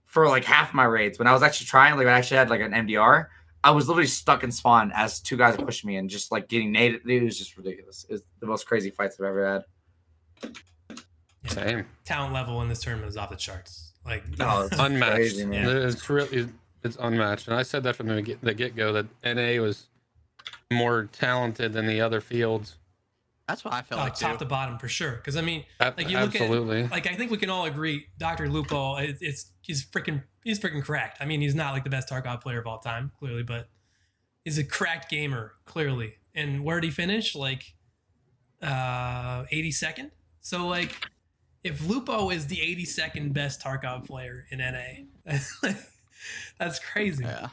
for like half my raids when I was actually trying. Like I actually had like an MDR. I was literally stuck in spawn as two guys pushed me and just like getting naded. It was just ridiculous. It was the most crazy fights I've ever had. Same. Talent level in this tournament is off the charts. Like it's unmatched. Crazy, man. It's unmatched. And I said that from the get-go that NA was more talented than the other fields. That's what I felt like top too. to bottom for sure. Because I mean, like you absolutely. look at, like I think we can all agree, Dr. Lupo, he's freaking cracked. I mean, he's not like the best Tarkov player of all time, clearly, but he's a cracked gamer, clearly. And where did he finish? Like 82nd. So like, if Lupo is the 82nd best Tarkov player in NA, that's crazy. Yeah.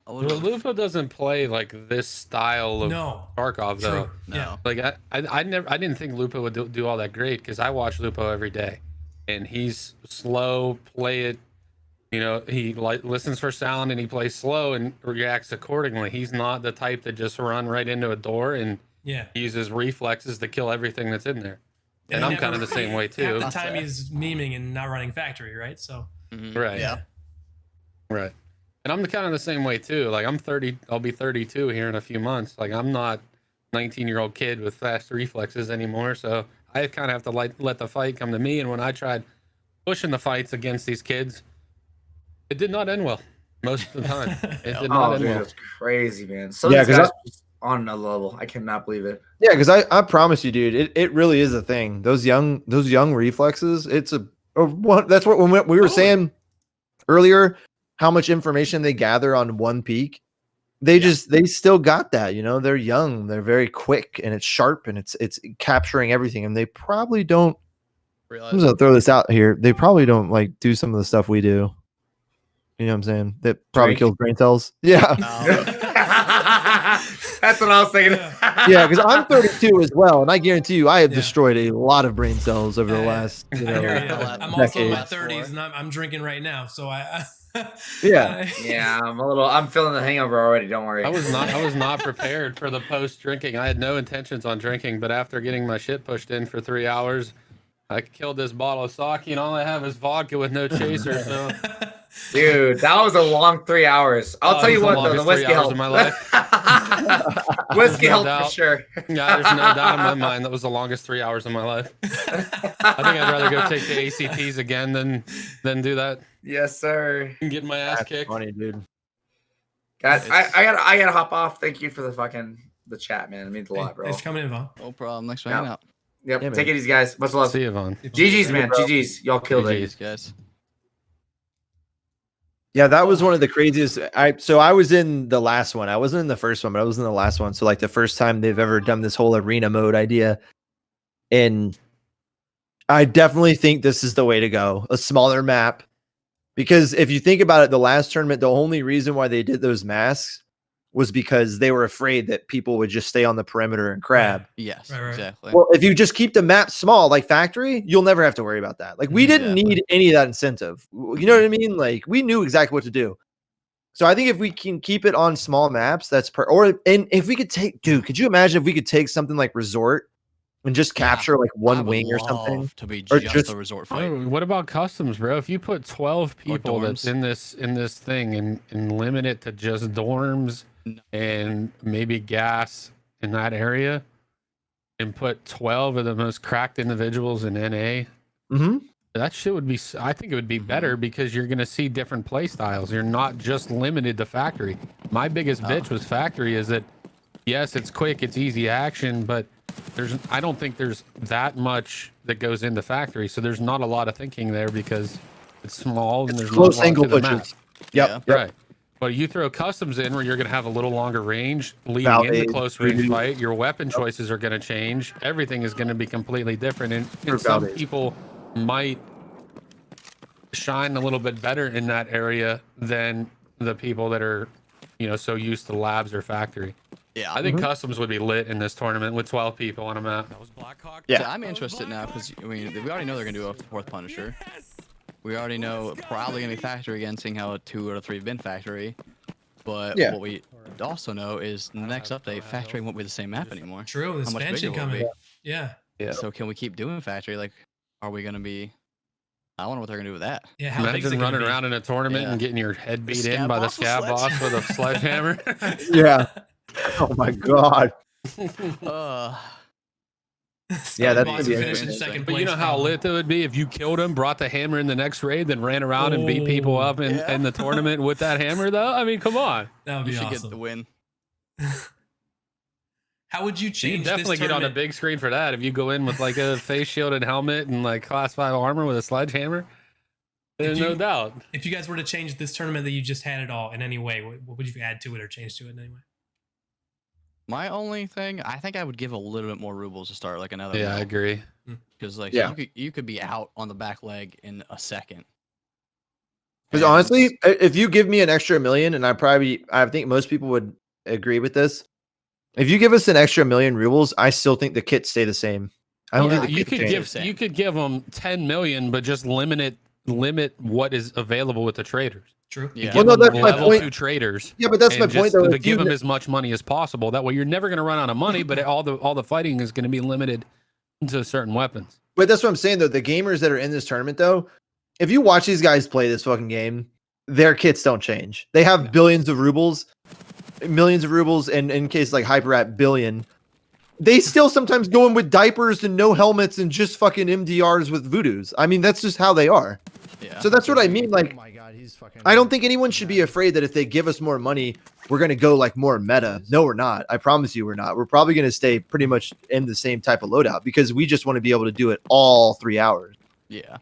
Well, Lupo doesn't play like this style of Tarkov though. True. No. Like I didn't think Lupo would do all that great because I watch Lupo every day, and he's slow. Play it, he listens for sound and he plays slow and reacts accordingly. He's not the type that just run right into a door and uses reflexes to kill everything that's in there. And I'm kind of the same way too. Half the time he's memeing and not running factory, right? So right, right. And I'm kind of the same way too. Like I'm 30, I'll be 32 here in a few months. Like I'm not 19-year-old kid with fast reflexes anymore. So I kind of have to let the fight come to me. And when I tried pushing the fights against these kids, it did not end well most of the time. It did not end well. That's crazy, man. So yeah, because on another level, I cannot believe it. Yeah, because I promise you, dude, it really is a thing. Those young reflexes. It's that's what when we were saying earlier. How much information they gather on one peak. They still got that, they're young, they're very quick, and it's sharp, and it's capturing everything. And they probably don't realize. I'm just gonna throw this out here. They probably don't like do some of the stuff we do. You know what I'm saying? That probably kills brain cells. Yeah. That's what I was thinking. Yeah, because I'm 32 as well, and I guarantee you, I have destroyed a lot of brain cells over the last. I'm also in my 30s, and I'm drinking right now, so I yeah, I'm feeling the hangover already. Don't worry. I was not prepared for the post drinking. I had no intentions on drinking, but after getting my shit pushed in for 3 hours, I killed this bottle of sake, and all I have is vodka with no chaser. So, dude, that was a long 3 hours. I'll tell you what, though, the whiskey helped. In my life. Whiskey helped for sure. Yeah, there's no doubt in my mind that was the longest 3 hours of my life. I think I'd rather go take the ACTs again than do that. Yes, sir. Get my ass kicked. Funny, dude. Guys, I gotta hop off. Thank you for the chat, man. It means a lot, bro. Thanks for coming in, Vaughn. No problem. Thanks for hanging out. Yep. Take it easy, guys. Much love. See you, Vaughn. GG's, man. GG's. Y'all killed GG's, it, guys. Yeah, that was one of the craziest. So I was in the last one. I wasn't in the first one, but I was in the last one. So like the first time they've ever done this whole arena mode idea, and I definitely think this is the way to go. A smaller map. Because if you think about it, the last tournament, the only reason why they did those masks was because they were afraid that people would just stay on the perimeter and crab. Yes, exactly. Well, if you just keep the map small, like factory, you'll never have to worry about that. Like we didn't need any of that incentive. You know what I mean? Like we knew exactly what to do. So I think if we can keep it on small maps, that's and if we could take, dude, could you imagine if we could take something like Resort and just capture like I one would wing or something. love to be Or just just- a resort fight. Oh, what about customs, bro? If you put 12 people that's dorms. in this thing and limit it to just dorms No. and maybe gas in that area, and put 12 of the most cracked individuals in NA, Mhm. that shit would be. I think it would be better because you're gonna see different play styles. You're not just limited to factory. My biggest bitch with factory is that yes, it's quick, it's easy action, but I don't think there's that much that goes into factory, so there's not a lot of thinking there because it's small and there's not a Close lot angle to the map. pushes. Yep. Yep. Right. But you throw customs in where you're going to have a little longer range leading into Validate, close range voodoo. fight. Your weapon choices are going to change. Everything is going to be completely different. And Or some validate. people might shine a little bit better in that area than the people that are, so used to labs or factory. Yeah, I think customs would be lit in this tournament with 12 people on a map. Yeah. So I'm interested now because we already know they're gonna do a fourth Punisher. We already know probably gonna be factory again, seeing how 2 out of 3 have been factory. But Yeah. what we also know is in the next update, factory won't be the same map anymore. True, the How much expansion bigger will it coming. Yeah. Yeah. So can we keep doing factory? Like, are we gonna be? I wonder what they're gonna do with that. Yeah. How big is it Imagine gonna running be? around in a tournament Yeah. and getting your head beat in scab by the boss with scab boss with a sledgehammer. Yeah. Oh my god. Yeah, that's Boss gonna be who finished in interesting. second But you place, know how probably. lit it would be if you killed him, brought the hammer in the next raid, then ran around and beat people Oh, up in the tournament with that hammer, though? I mean, come on. That would You be should awesome. get the win. How would you You change definitely this get on a tournament? big screen for that if you go in with like a face shield and helmet and like class 5 armor with a sledgehammer. There's no doubt. If you guys were to change this tournament that you just had at all in any way, what would you add to it or change to it in any way? My only thing, I think I would give a little bit more rubles to start, like another. Yeah, I agree. Because like Yeah. you could be out on the back leg in a second. Because And- honestly, if you give me an extra million, and I think most people would agree with this. If you give us an extra million rubles, I still think the kits stay the same. I don't Yeah, think the You kits could change. change. you could give them 10 million, but just limit what is available with the traders. True. Yeah. Well, no, Give 'em that's my level point. 2 traders. Yeah, but that's my and point just though. to If you- give them as much money as possible. That way, you're never going to run out of money, but all the fighting is going to be limited to certain weapons. But that's what I'm saying though. The gamers that are in this tournament though, if you watch these guys play this fucking game, their kits don't change. They have billions of rubles, millions of rubles, and in case like Hyper at billion, they still sometimes go in with diapers and no helmets and just fucking MDRs with voodoos. I mean, that's just how they are. Yeah. So that's what I mean. Like, Oh my god, he's fucking. I don't think anyone should be afraid that if they give us more money, we're going to go like more meta. No, we're not. I promise you we're not. We're probably going to stay pretty much in the same type of loadout because we just want to be able to do it all 3 hours. Yeah.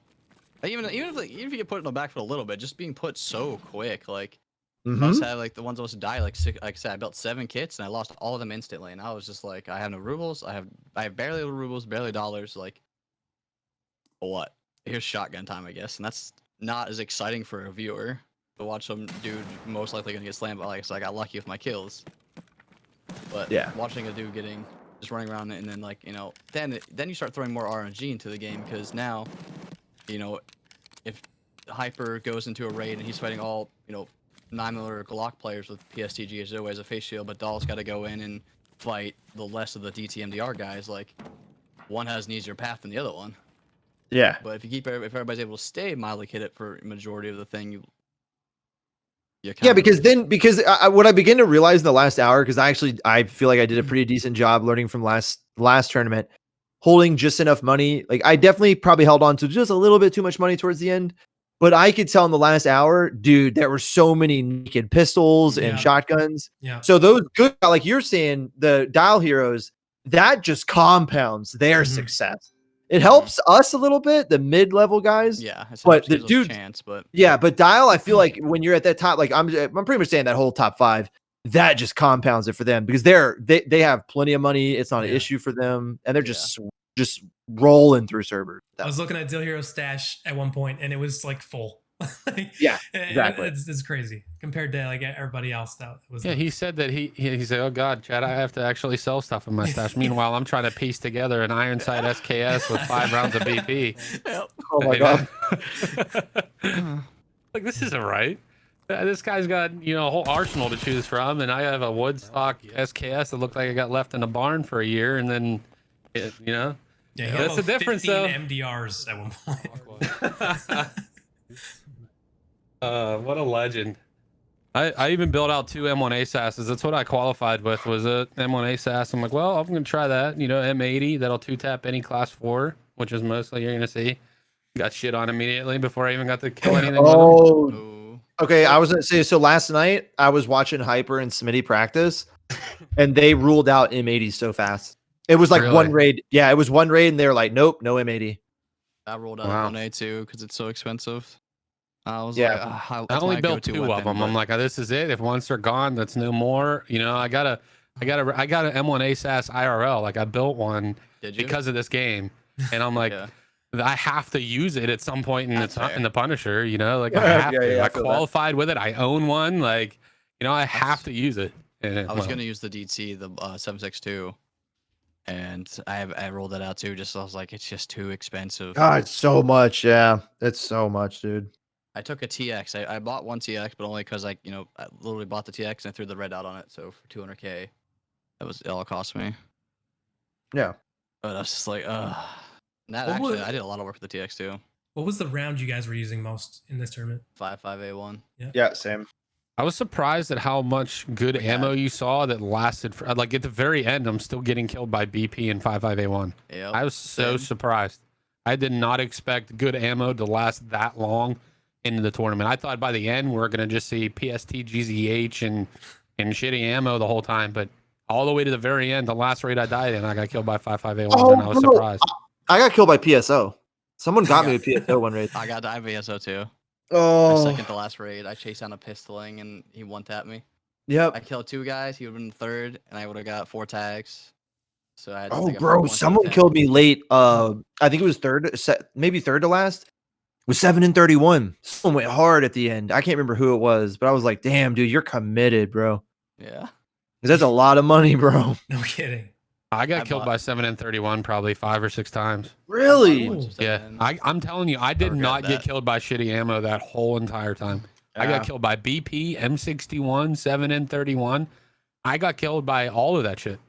Even if you get put in the back for a little bit, just being put so quick, like I Mhm. was had like the ones that was to die like 6. Like I said, I built 7 kits and I lost all of them instantly, and I was just like, I have no rubles. I have barely rubles, barely dollars. Like, what? Here's shotgun time, I guess, and that's not as exciting for a viewer to watch some dude most likely gonna get slammed. But like, so I got lucky with my kills. But Yeah. watching a dude just running around and then like then you start throwing more RNG into the game because now, if Hyper goes into a raid and he's fighting all 9mm Glock players with PSTG as always a face shield, but Doll's got to go in and fight the less of the DTMDR guys. Like, one has an easier path than the other one. Yeah. But if everybody's able to stay mildly kitted for majority of the thing, you Yeah, because what I begin to realize in the last hour, because I feel like I did a pretty decent job learning from last tournament, holding just enough money. Like I definitely probably held on to just a little bit too much money towards the end, but I could tell in the last hour, dude, there were so many naked pistols and Yeah. shotguns. Yeah. So those good, like you're saying, the dial heroes, that just compounds their Mhm. success. It helps us a little bit, the mid-level guys. yeah, it's but the gives us a dude- chance, but Yeah, but dial, I feel like when you're at that top, like I'm pretty much saying that whole top 5, that just compounds it for them because they have plenty of money. It's not an Yeah. issue for them, and they're just rolling through servers. I was looking at Deal Hero stash at one point and it was like full. Yeah, exactly. It's crazy compared to like everybody else that was. Yeah, he said that he said, "Oh God, Chad, I have to actually sell stuff in my stash." Meanwhile, I'm trying to piece together an iron sight SKS with 5 rounds of BP. Oh my You god. know? Like, this isn't right. This guy's got a whole arsenal to choose from, and I have a Woodstock SKS that looked like I got left in a barn for a year, and then You know, Yeah, he Yeah, had that's the about difference, 15 though. MDRs at one point. What a legend. I even built out 2 M1 ASASs. That's what I qualified with, was a M1 ASAS. I'm like, well, I'm gonna try that. You know, M80 that'll 2-tap any class 4, which is mostly you're gonna see. Got shit on immediately before I even got to kill anything with them. Oh, Oh, okay. I was gonna say. So last night I was watching Hyper and Smitty practice, and they ruled out M80 so fast. It was like one Really? raid. Yeah, it was one raid, and they were like, nope, no M80. I rolled out Wow. 1A too because it's so expensive. I was Yeah. like, I that's only my built go-to 2 of weapon, them. I'm but- like, this is it. If once they're gone, that's no more. You know, I got an M1 ASAS IRL. Like I built one Did you? because of this game, and I'm like, Yeah. I have to use it at some point in That's the fair. in the Punisher. You know, like I Yeah, have yeah, to. yeah, I I feel that. qualified with it. I own one. Like, you know, I have That's- to use it. And I was gonna use the DT, the 762, and I rolled that out too. Just I was like, it's just too expensive. God, it's so much. Yeah, it's so much, dude. I took a TX. I bought one TX, but only because I literally bought the TX and I threw the red dot on it. So for 200K, that was all it cost me. Yeah. But I was just like, ugh. That What actually, would- I did a lot of work with the TX too. What was the round you guys were using most in this tournament? 5.5A1. Yeah, same. I was surprised at how much good Yeah. ammo you saw that lasted for like at the very end. I'm still getting killed by BP and 5.5A1. Yeah. I was so same. surprised. I did not expect good ammo to last that long into the tournament. I thought by the end we're gonna just see PST, GZH, and shitty ammo the whole time, but all the way to the very end, the last raid I died in, I got killed by 5.5A1, and I was bro. surprised. I got killed by PSO. Someone got me Yeah. with PSO one raid. I got the IVSO too. I Oh, second the last raid. I chased down a pistoling and he one-tapped me. I yep. killed 2 guys. He would have been third, and I would have got 4 tags. So I had. Oh, I got bro, 1 someone to 10. killed me late. I think it was maybe third to last. It was 7 and 31. Someone went hard at the end. I can't remember who it was, but I was like, damn, dude, you're committed, bro. Yeah. 'Cause that's a lot of money, bro. No kidding. I got I killed bought- by 7 and 31 probably 5 or 6 times. Really? Ooh. Yeah, I'm telling you, I did regret not get that. killed by shitty ammo that whole entire time. I Yeah. got killed by BP, M61, 7 and 31. I got killed by all of that shit,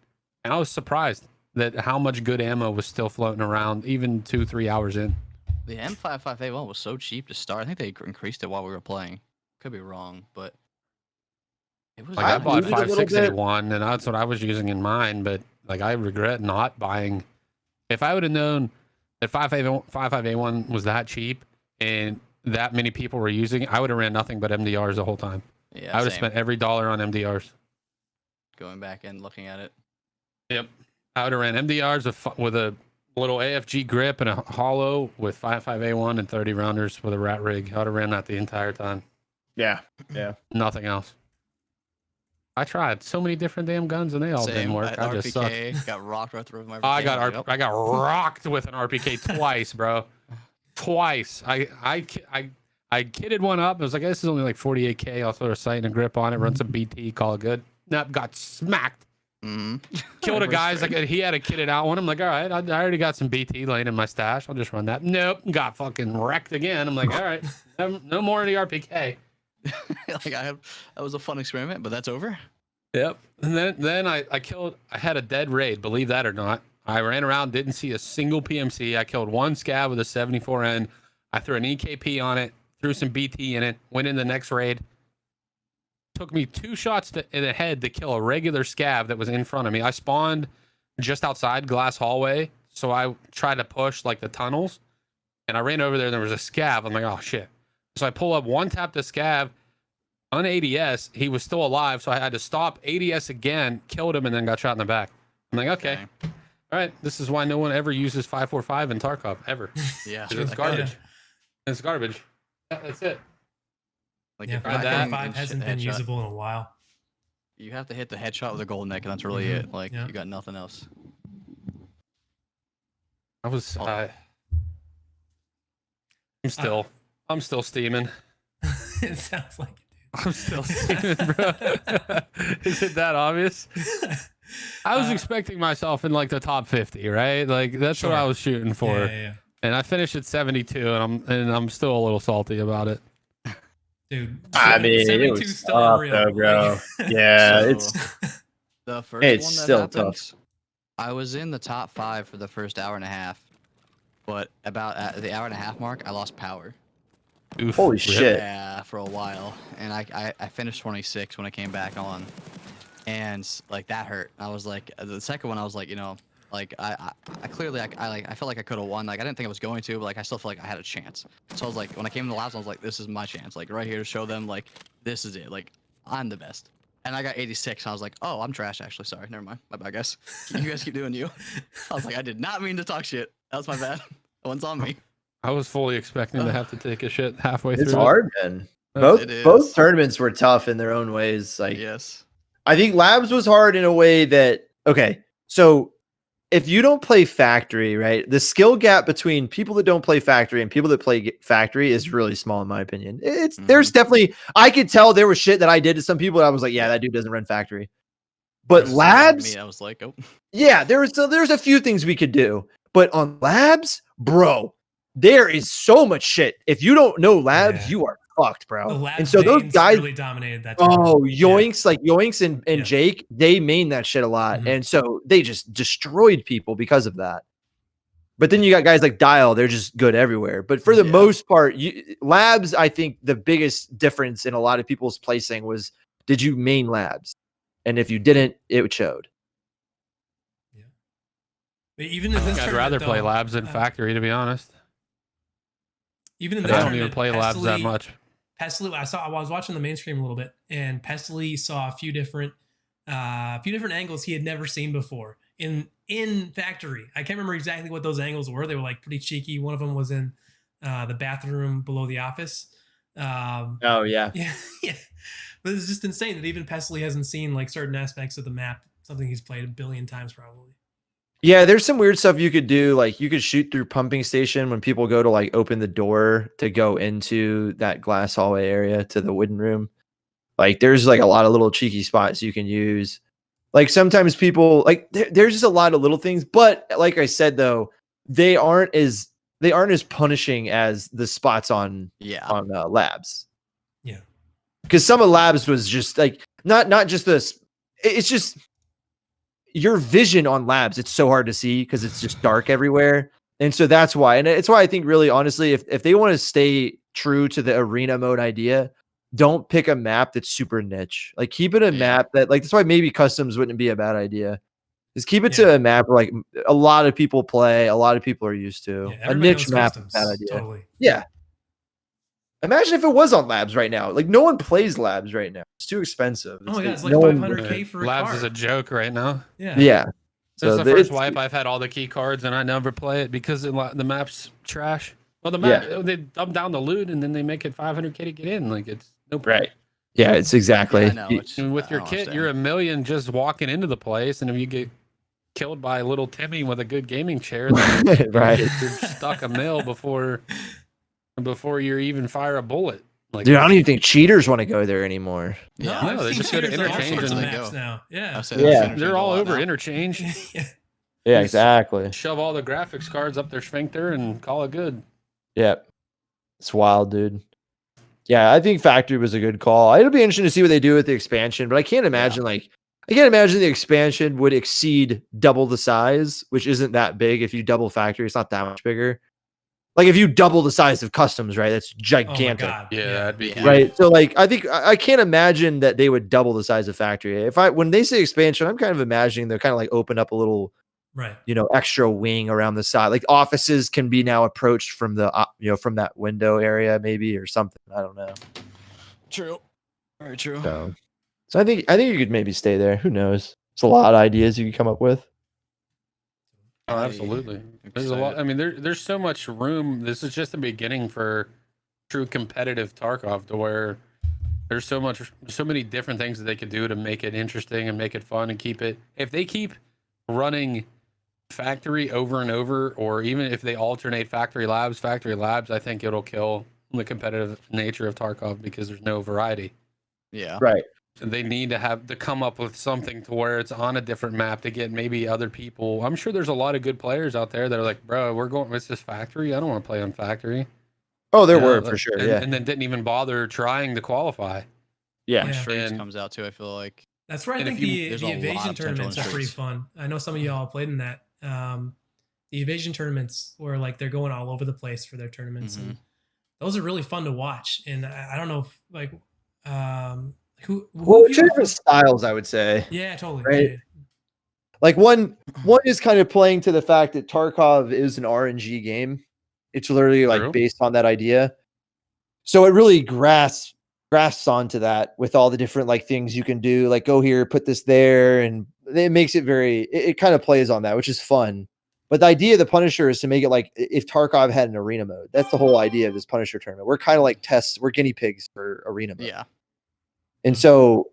and I was surprised that how much good ammo was still floating around, even 2-3 hours in. The M55A1 was so cheap to start. I think they increased it while we were playing. Could be wrong, but it was. Like I I bought looted a little 5.6A1, and that's what I was using in mine. But like I regret not buying. If I would have known that 5.5A1 was that cheap and that many people were using it, I would have ran nothing but MDRs the whole time. Yeah, I would have same. spent every dollar on MDRs. Going back and looking at it. Yep. I would have ran MDRs with a little AFG grip and a hollow with 5.5A1 and 30 rounders with a rat rig. I would have ran that the entire time. Yeah. Nothing else. I tried so many different damn guns and they all didn't work. I just sucked. RPK got rocked right through my. I RPK. got Yep. I got rocked with an RPK twice, bro. Twice. I kitted one up. It was like, this is only like 48K. I'll throw a sight and a grip on it, run some BT, call it good. Nope, got smacked. Mhm. Killed a First guy's raid. like he had a kitted out one. I'm like, all right, I already got some BT laying in my stash. I'll just run that. Nope, got fucking wrecked again. I'm like, all right, no more of the RPK. Like that was a fun experiment, but that's over. Yep. And then I had a dead raid, believe that or not. I ran around, didn't see a single PMC. I killed one scav with a 74N. I threw an EKP on it, threw some BT in it, went in the next raid. Took me 2 shots in the head to kill a regular scav that was in front of me. I spawned just outside glass hallway, so I tried to push like the tunnels, and I ran over there and there was a scav. I'm like, oh shit. So I pull up, one tap the scav, on ADS, he was still alive, so I had to stop ADS again, killed him, and then got shot in the back. I'm like, okay. All right, this is why no one ever uses 5.45 in Tarkov, ever. Yeah. 'Cause it's like, garbage. It's garbage. Yeah, that's it. Like Yeah, if you're not getting 5.5 and hasn't shit been headshot, usable in a while. you have to hit the headshot with a gold neck, and that's really Mhm. it. Like Yeah. you got nothing else. I was. Oh. I'm still steaming. It sounds like I'm still steaming, bro. Is it that obvious? I was expecting myself in like the top 50, right? Like that's what I Sure. was shooting for, Yeah. and I finished at 72, and I'm still a little salty about it. Dude. I mean, it 72 was still tough, unreal. though, bro. Like- Yeah, So, it's the first it's one that still happened, tough. I was in the top 5 for the first hour and a half, but about at the hour and a half mark, I lost power. Oof, Holy rip. shit. Yeah, for a while, and I finished 26 when I came back on, and like that hurt. I was like, the second one, I was like, you know, like I clearly I felt like I could have won. Like I didn't think I was going to, but like I still feel like I had a chance. So I was like, when I came to the labs, I was like, this is my chance, like right here to show them like this is it, like I'm the best. And I got 86. And I was like, oh, I'm trash actually. Sorry, never mind. My bad, guys. You guys keep doing you. I was like, I did not mean to talk shit. That was my bad. That one's on me. I was fully expecting to have to take a shit halfway It's through. hard, man. It Both is. tournaments were tough in their own ways. Like, Yes. I think labs was hard in a way that, okay, so if you don't play factory, right, the skill gap between people that don't play factory and people that play factory is really small, in my opinion. There's definitely, I could tell there was shit that I did to some people that I was like, yeah, that dude doesn't run factory. But Versus labs, me, I was like, oh. yeah, there's a few things we could do. But on labs, bro, there is so much shit. If you don't know labs, Yeah. you are fucked, bro. The Labs And so those mains guys really dominated that. Oh, tournament. Yoinks, like Yoinks and Yeah. Jake, they main that shit a lot. Mhm. And so they just destroyed people because of that. But then you got guys like Dial, they're just good everywhere. But for the Yeah. most part, labs, I think the biggest difference in a lot of people's placing was, did you main labs? And if you didn't, it showed. But even in I this think I'd tournament, rather play though, labs than factory, to be honest. Even in I this don't even tournament, play labs that Pestily- much. Pestily, I was watching the mainstream a little bit, and Pestily saw a few different angles he had never seen before in factory. I can't remember exactly what those angles were. They were like pretty cheeky. One of them was in the bathroom below the office. Oh yeah. Yeah, yeah. But it's just insane that even Pestily hasn't seen like certain aspects of the map. Something he's played a billion times probably. Yeah, there's some weird stuff you could do. Like you could shoot through pumping station when people go to like open the door to go into that glass hallway area to the wooden room. Like there's like a lot of little cheeky spots you can use. Like sometimes people like there's just a lot of little things, but like I said though, they aren't as punishing as the spots on labs. Yeah. Because some of labs was just like not just this. It's just your vision on labs. It's so hard to see because it's just dark everywhere, and so that's why. And it's why I think really honestly, if they want to stay true to the arena mode idea, don't pick a map that's super niche. Like keep it a map that like that's why maybe customs wouldn't be a bad idea. Just keep it to a map where like a lot of people play, a lot of people are used to. Yeah, A niche map is a bad idea. Totally. Yeah. Imagine if it was on labs right now. Like no one plays labs right now. It's too expensive. Oh my god, it's like no one- 500K for a labs car. is a joke right now. Yeah. Yeah. This is So the first it's- wipe I've had all the key cards and I never play it because the map's trash. Well, the map they dumb down the loot and then they make it 500K to get in. Like it's no problem. Right. Yeah, it's exactly. Yeah, I know. I mean, with your kit, you're $1 million just walking into the place, and if you get killed by little Timmy with a good gaming chair, then Right. you're stuck $1 million before you even fire a bullet. Like, Dude, I don't even think cheaters want to go there anymore. Yeah. No, I've they seen just go to cheaters on all interchange sorts of and they maps go. now. Yeah. I've said Yeah. I've seen they're interchange a all lot over now. interchange. Yeah. Yeah, Just- exactly. Shove all the graphics cards up their sphincter and call it good. Yep. It's wild, dude. Yeah, I think factory was a good call. It'll be interesting to see what they do with the expansion, but I can't imagine the expansion would exceed double the size, which isn't that big. If you double factory, it's not that much bigger. Like if you double the size of customs, right? That's Oh my gigantic. god. Yeah, that'd be huge. Right. So like I think I can't imagine that they would double the size of factory. When they say expansion, I'm kind of imagining they're kind of like open up a little, Right. extra wing around the side. Like offices can be now approached from the from that window area maybe or something. I don't know. True. Very true. So I think you could maybe stay there. Who knows? It's a lot of ideas you could come up with. Oh, absolutely. There's a lot. I mean, there's so much room. This is just the beginning for true competitive Tarkov, to where there's so many different things that they could do to make it interesting and make it fun and keep it. If they keep running factory over and over, or even if they alternate factory labs, I think it'll kill the competitive nature of Tarkov because there's no variety. Yeah. Right. They need to come up with something to where it's on a different map to get maybe other people. I'm sure there's a lot of good players out there that are like, bro, we're going with this factory. I don't want to play on factory. Oh, there You were know, for sure. and, Yeah. and then didn't even bother trying to qualify. Yeah. Yeah. Strings And- comes out too. I feel like That's where I And think if you- the there's a lot evasion of potential in tournaments are pretty streets. fun. I know some of y'all played in that. The evasion tournaments where like they're going all over the place for their tournaments, Mm-hmm. and those are really fun to watch. And I don't know if like who Well, have two you- different styles, I would say. yeah, totally. Right. Yeah. Like one is kind of playing to the fact that Tarkov is an RNG game. It's literally like True. based on that idea. So it really grasps onto that with all the different like things you can do, like go here, put this there, and it makes it it kind of plays on that, which is fun. But the idea of the Punisher is to make it like if Tarkov had an arena mode. That's the whole idea of this Punisher tournament. We're kind of like we're guinea pigs for arena mode. Yeah. And so,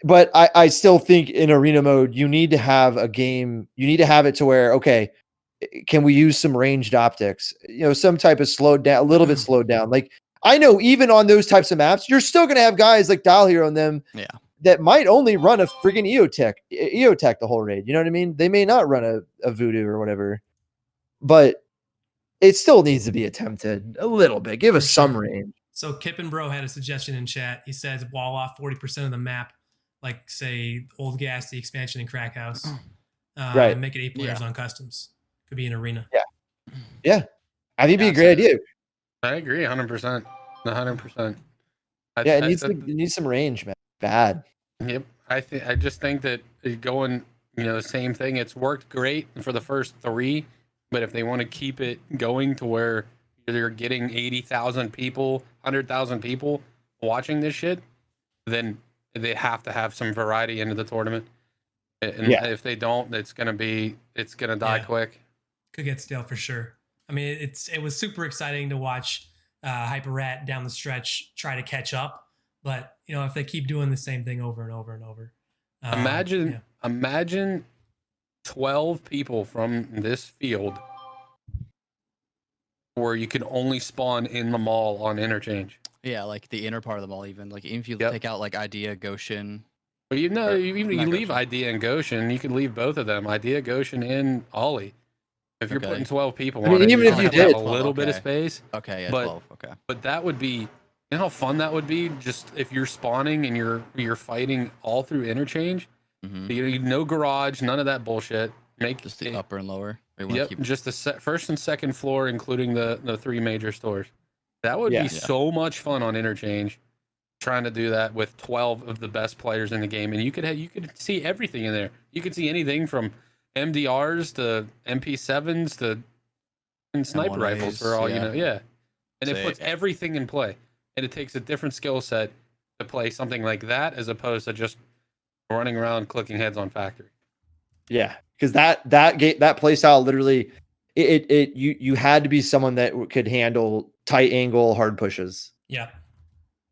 but I still think in arena mode, you need to have a game, you need to have it to where, okay, can we use some ranged optics? Some type of slowed down, a little bit slowed down. Like I know even on those types of maps, you're still going to have guys like Dial Hero and them that might only run a friggin' EOTech the whole raid. You know what I mean? They may not run a Voodoo or whatever, but it still needs to be attempted a little bit. Give us some range. So Kip and Bro had a suggestion in chat. He says wall off 40% of the map, like say Old Gas, the expansion in Crack House. Right. And make it 8 players on customs. Could be an arena. Yeah. I think it'd be a great idea. I agree 100%. 100%. Yeah, it needs some range, man. Bad. Yep. I just think that going, the same thing. It's worked great for the first 3, but if they want to keep it going to where they're getting 80,000 people, 100,000 people watching this shit, then they have to have some variety into the tournament. And if they don't, it's gonna die quick. Could get stale for sure. I mean, it was super exciting to watch Hyper Rat down the stretch try to catch up, but if they keep doing the same thing over and over and over, imagine 12 people from this field where you can only spawn in the mall on interchange. Yeah, like the inner part of the mall, even like if you take out like Idea, Goshen. But you leave Idea and Goshen, you can leave both of them, Idea, Goshen, and Ollie. If you're putting 12 people on it, even if you did a little bit of space. Okay, yeah, 12. Okay. But that would be, how fun that would be. Just if you're spawning and you're fighting all through interchange, no garage, none of that bullshit. Make just the upper and lower. Yep, just the first and second floor, including the 3 major stores. That would be so much fun on interchange. Trying to do that with 12 of the best players in the game, and you could see everything in there. You could see anything from MDRs to MP7s to sniper rifles for all you know. Yeah, and it puts everything in play, and it takes a different skill set to play something like that as opposed to just running around clicking heads on factory. Yeah, because that play style literally, you had to be someone that could handle tight angle hard pushes. Yeah.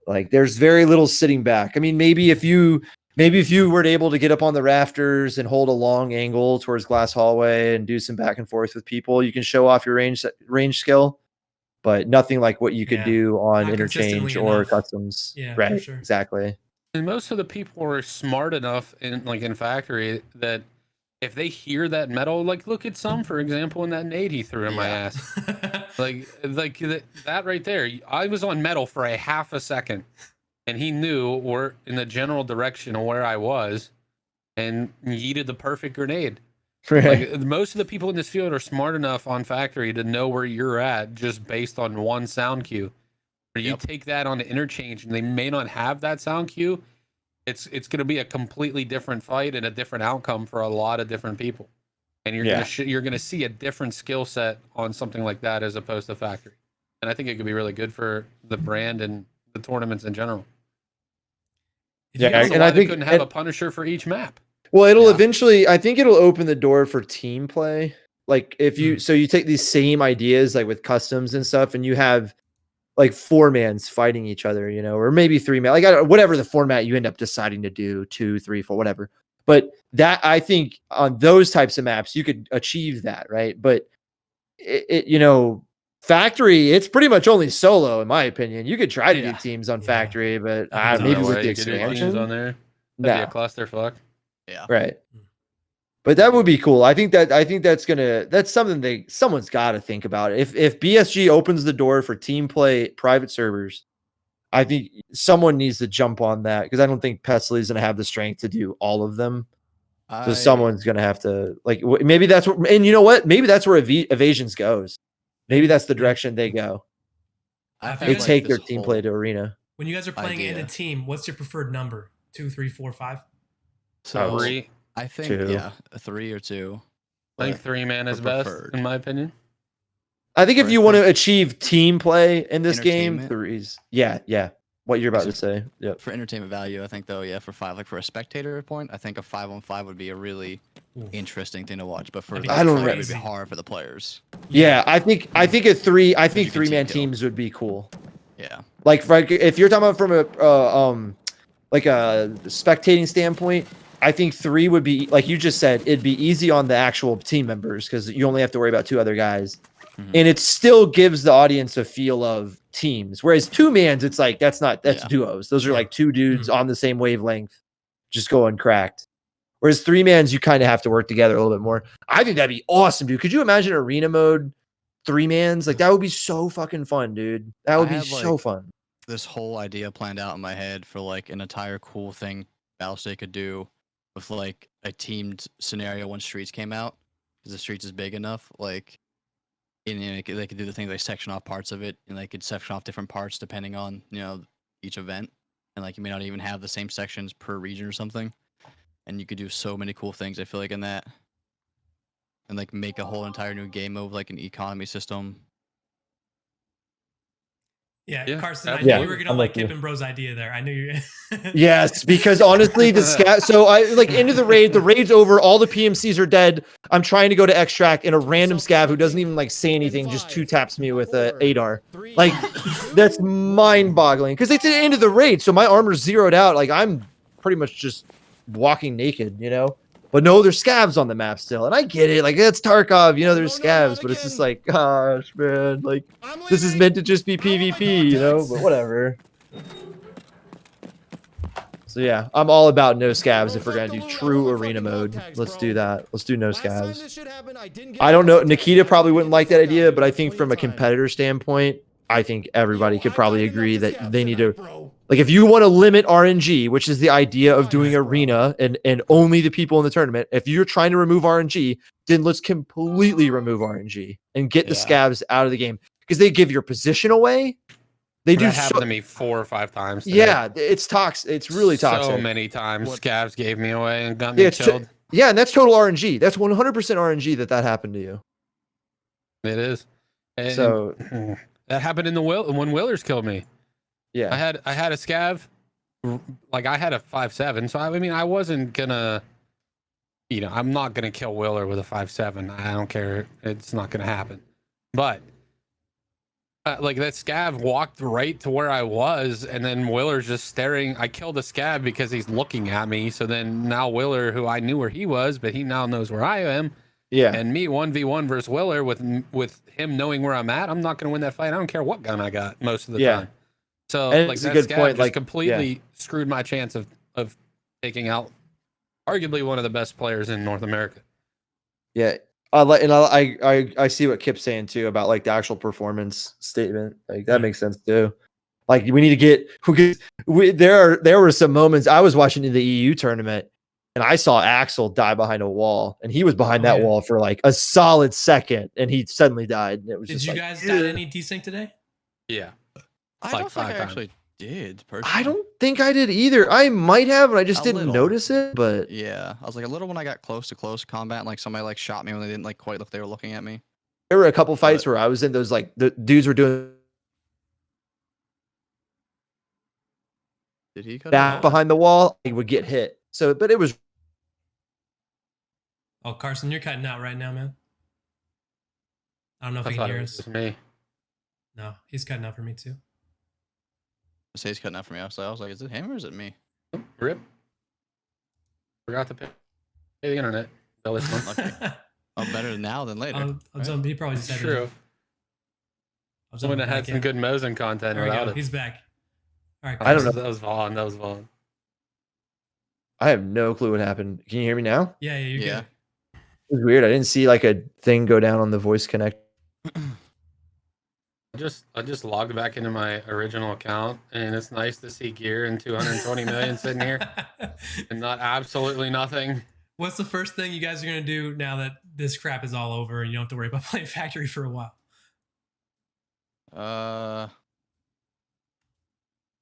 Like there's very little sitting back. I mean, maybe if you were able to get up on the rafters and hold a long angle towards glass hallway and do some back and forth with people, you can show off your range skill, but nothing like what you could do on interchange or customs. Yeah, right. For sure. Exactly. And most of the people are smart enough in factory that if they hear that metal, like look at some, for example, in that nade he threw in my ass. like that right there. I was on metal for a half a second, and he knew where in the general direction of where I was, and yeeted the perfect grenade. Right. Like most of the people in this field are smart enough on factory to know where you're at just based on one sound cue. Where you take that on the interchange, and they may not have that sound cue. It's going to be a completely different fight and a different outcome for a lot of different people, and you're going to see a different skill set on something like that as opposed to factory. And I think it could be really good for the brand and the tournaments in general. And I think couldn't have a Punisher for each map. Well, it'll eventually. I think it'll open the door for team play. Like if you take these same ideas like with customs and stuff, and you have like 4-mans fighting each other, or maybe 3-man, like whatever the format you end up deciding to do, 2, 3, 4, whatever. But that I think on those types of maps you could achieve that, right? But factory, it's pretty much only solo in my opinion. You could try to do teams on factory, but maybe with the expansion on there, that'd be a clusterfuck. Yeah, right. But that would be cool. I think that's something someone's got to think about. If BSG opens the door for team play private servers, I think someone needs to jump on that because I don't think Pestyly's going to have the strength to do all of them. So someone's going to have to maybe that's what, and you know what? Maybe that's where Evasions goes. Maybe that's the direction they go. They take their team play to arena. When you guys are playing in a team, what's your preferred number? 2, 3, 4, 5? So 3. I think 2. a 3 or 2. I think 3-man is best, in my opinion. I think if you want to achieve team play in this game, 3s. Yeah. What you're about to say. Yeah. For entertainment value, I think though, for 5, like for a spectator point, I think a 5-on-5 would be a really interesting thing to watch. But for I don't know, it would be hard for the players. Yeah, I think a 3. I think 3-man teams would be cool. Yeah. Like if you're talking about from a like a spectating standpoint, I think 3 would be, like you just said, it'd be easy on the actual team members because you only have to worry about 2 other guys. And it still gives the audience a feel of teams. Whereas 2-mans, it's like that's duos. Those are like 2 dudes on the same wavelength, just going cracked. Whereas 3-mans, you kind of have to work together a little bit more. I think that'd be awesome, dude. Could you imagine arena mode 3-mans? Like that would be so fucking fun, dude. That would be so fun. This whole idea planned out in my head for like an entire cool thing Battlestate could do with like a teamed scenario when Streets came out, because the Streets is big enough. Like, and they could do the thing, they section off parts of it, and they could section off different parts depending on each event, and like you may not even have the same sections per region or something, and you could do so many cool things. I feel like in that, and like make a whole entire new game mode, like an economy system. Yeah, Carson, I knew you were gonna like Kippen Bro's idea there. I knew you. Yes, because honestly, the scat. So I like into the raid. The raid's over. All the PMCs are dead. I'm trying to go to extract, and a random scav who doesn't even like say anything just 2-taps me with a ADAR. Like that's mind-boggling because it's the end of the raid, so my armor's zeroed out. Like I'm pretty much just walking naked, But no, there's scavs on the map still, and I get it. Like it's Tarkov, there's scavs, but it's just like, gosh, man, like this is meant to just be PvP, But whatever. So yeah, I'm all about no scavs if we're gonna do true arena mode. Let's do that. Let's do no scavs. I don't know. Nikita probably wouldn't like that idea, but I think from a competitor standpoint, I think everybody could probably agree that they need to. Like, if you want to limit RNG, which is the idea of doing arena and only the people in the tournament, if you're trying to remove RNG, then let's completely remove RNG and get the scavs out of the game because they give your position away. They do. That happened to me 4 or 5 times today. Yeah, it's toxic. It's really toxic. So many times scavs gave me away and got me killed. Yeah, and that's total RNG. That's 100% RNG that happened to you. It is. And so that happened in when Willers killed me. Yeah, I had a scav, like I had a 5.7, so I mean I wasn't gonna, I'm not gonna kill Willer with a 5.7. I don't care, it's not gonna happen. But like that scav walked right to where I was, and then Willer's just staring. I killed the scav because he's looking at me. So then now Willer, who I knew where he was, but he now knows where I am. Yeah, and me 1v1 versus Willer with him knowing where I'm at. I'm not gonna win that fight. I don't care what gun I got most of the time. So and like it's that a good scav point. Just completely screwed my chance of taking out arguably one of the best players in North America. Yeah, I see what Kip's saying too about like the actual performance statement. Like that makes sense too. Like we need to get there were some moments I was watching in the EU tournament and I saw Axel die behind a wall, and he was behind that wall for like a solid second, and he suddenly died. And it was. Did you guys die any desync today? Yeah. I don't think I actually did, personally. I don't think I did either. I might have, and I just didn't notice it, but... Yeah, I was like a little when I got close to close combat, and like somebody like shot me when they didn't like quite look they were looking at me. There were a couple fights where I was in those, like, the dudes were doing... Did he cut back behind the wall, he would get hit. So, but it was... Oh, Carson, you're cutting out right now, man. I don't know if he can hear us. Me. No, he's cutting out for me too. Say he's cutting out for me. So I was like, is it him or is it me? Rip. Forgot to pay the internet. Okay. Oh, better now than later. He probably just said true. Someone that had some good Mosin content without it. He's back. All right, I don't know. That was Vaughn. I have no clue what happened. Can you hear me now? Yeah, you're good. It was weird. I didn't see like a thing go down on the voice connect. I just logged back into my original account, and it's nice to see gear and 220 million sitting here, and not absolutely nothing. What's the first thing you guys are gonna do now that this crap is all over and you don't have to worry about playing factory for a while? A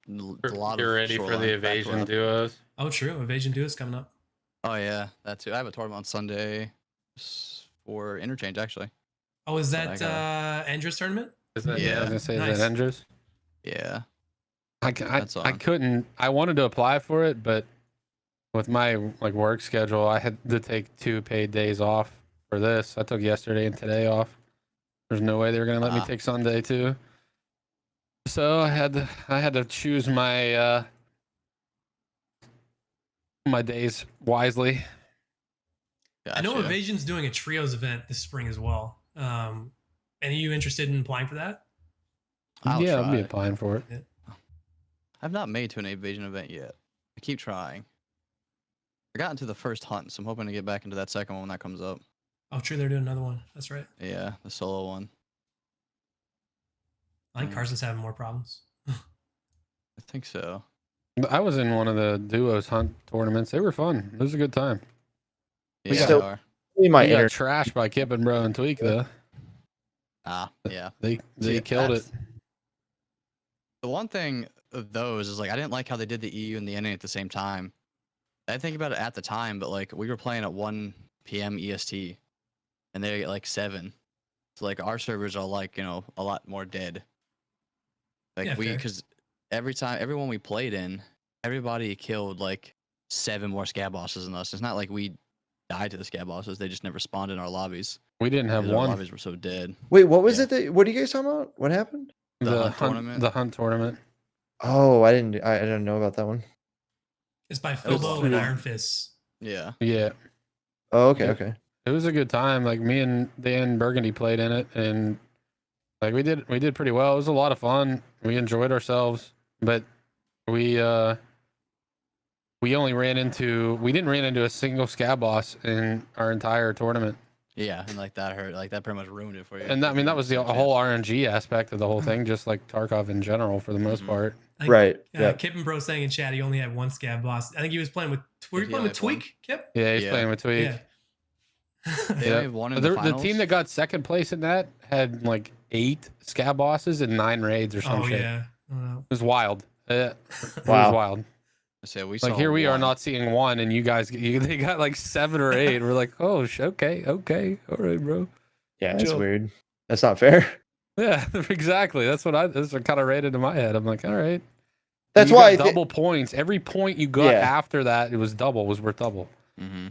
lot You're of ready for shoreline the back evasion left. duos. Oh, true. Evasion Duo is coming up. Oh yeah, that too. I have a tournament on Sunday for interchange actually. Oh, is So I that gotta- Endra's tournament? Is that, Yeah. I was gonna say, Nice. is that Enders? Yeah. I That's I on. couldn't. I wanted to apply for it, but with my like work schedule, I had to take 2 paid days off for this. I took yesterday and today off. There's no way they were gonna let me Ah. take Sunday too. So I had to choose my my days wisely. I know Gotcha. Evasion's doing a trios event this spring as well. Any of you interested in applying for that? I'll I'll be try. applying for it. I've not made to an evasion event yet. I keep trying. I got into the first hunt, so I'm hoping to get back into that second one when that comes up. Oh, true. They're doing another one. That's right. Yeah, the solo one. I think Carson's having more problems. I think so. I was in one of the duos hunt tournaments. They were fun. It was a good time. Yeah, still- they are. My We got internet. trashed by Kip and Bro and Tweak though. Yeah. They See, killed it. that's- The one thing of those is like I didn't like how they did the EU and the NA at the same time. I didn't think about it at the time, but like we were playing at 1 p.m. EST, and they get like 7. So like our servers are like a lot more dead. Like Yeah, fair. because everyone we played in, everybody killed like 7 more scab bosses than us. It's not like we died to the scab bosses; they just never spawned in our lobbies. We didn't have Because our one. lobbies were so dead. Wait, what was Yeah. it? What are you guys talking about? What happened? The hunt tournament? The hunt tournament. Oh, I didn't know about that one. It's by was Philbo and fun. Iron Fists. Yeah. Yeah. Oh, okay, Yeah. okay. It was a good time. Like me and Dan Burgundy played in it, and like we did pretty well. It was a lot of fun. We enjoyed ourselves, but we didn't ran into a single scab boss in our entire tournament. Yeah, and like that hurt. Like that pretty much ruined it for you. And that was the whole RNG aspect of the whole thing, just like Tarkov in general for the most Mhm. part. I think, Right. Yeah. Kip and Bro saying in chat he only had one scab boss. I think he was playing with. Were you He playing only with had one. Tweak, Kip? Yeah, he's Yeah. playing with Tweak. Yeah. They Yeah. only have one in The the finals. team that got second place in that had like 8 scab bosses and 9 raids or some Oh shit. yeah. I don't know. It was wild. It was Wow. wild. So we Like saw here we are one. not seeing one, and you guys they got like 7 or 8. We're like, oh, okay, all right, bro. Yeah, that's Chill. weird. That's not fair. Yeah, exactly. That's what kind of rated in my head. I'm like, all right. That's You why got double points. Every point you got Yeah. after that, it was worth double. Mm-hmm.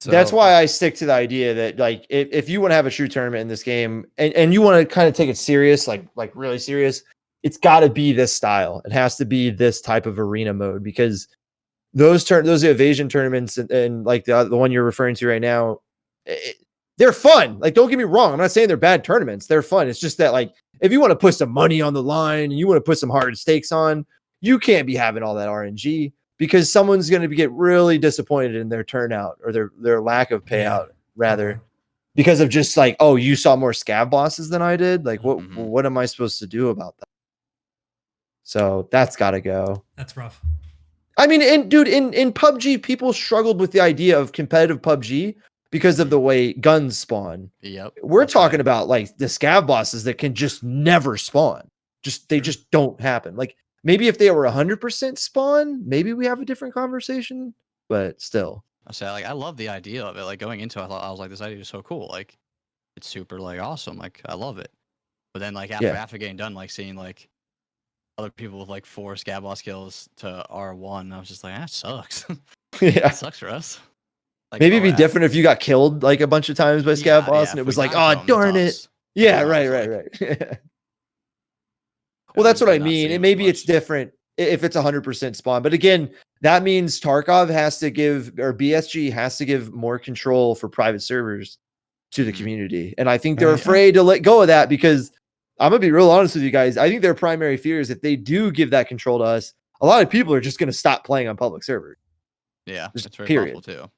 So, that's why I stick to the idea that like if you want to have a true tournament in this game and you want to kind of take it serious, like really serious, it's got to be this style. It has to be this type of arena mode because those evasion tournaments and like the one you're referring to right now, they're fun. Like, don't get me wrong. I'm not saying they're bad tournaments. They're fun. It's just that like if you want to put some money on the line and you want to put some hard stakes on, you can't be having all that RNG because someone's going to get really disappointed in their turnout or their lack of payout rather because of just like, oh, you saw more scab bosses than I did. Like what am I supposed to do about that? So that's got to go. That's rough. I mean, in PUBG, people struggled with the idea of competitive PUBG because of the way guns spawn. Yep. We're that's talking right. about like the scab bosses that can just never spawn. They just don't happen. Like maybe if they were 100% spawn, maybe we have a different conversation, but still. I say like I love the idea of it. Like going into it, I was like, this idea is so cool. Like it's super like awesome. Like I love it. But then like after getting done, like seeing like other people with like 4 scab boss kills to R1, I was just like, that sucks. Yeah. That sucks for us. Like, Maybe it'd be crap. different if you got killed like a bunch of times by scab Yeah, boss yeah, and if it we was like, died oh, from darn it. us. Yeah, Yeah, right. it's Well, that's what I not mean. seeing And maybe it's much. different if it's 100% spawn. But again, that means Tarkov has to give, or BSG has to give more control for private servers to the Mhm. community. And I think they're Yeah. afraid to let go of that because I'm going to be real honest with you guys. I think their primary fear is if they do give that control to us, a lot of people are just going to stop playing on public servers. Yeah, Just it's very period. possible too.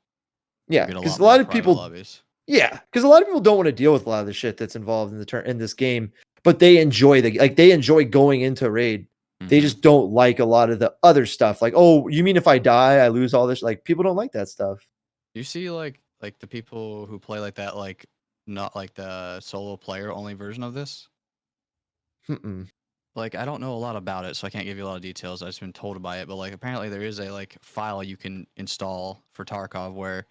Yeah, Get because a more lot of private people, lobbies. yeah, because a lot of people don't want to deal with a lot of the shit that's involved in in this game. but they enjoy they enjoy going into raid. They just don't like a lot of the other stuff. Like, oh, you mean if I die, I lose all this? Like, people don't like that stuff. You see, like the people who play like that, like not like the solo player only version of this. Like, I don't know a lot about it, so I can't give you a lot of details. I've just been told about it, but like apparently there is a like file you can install for Tarkov where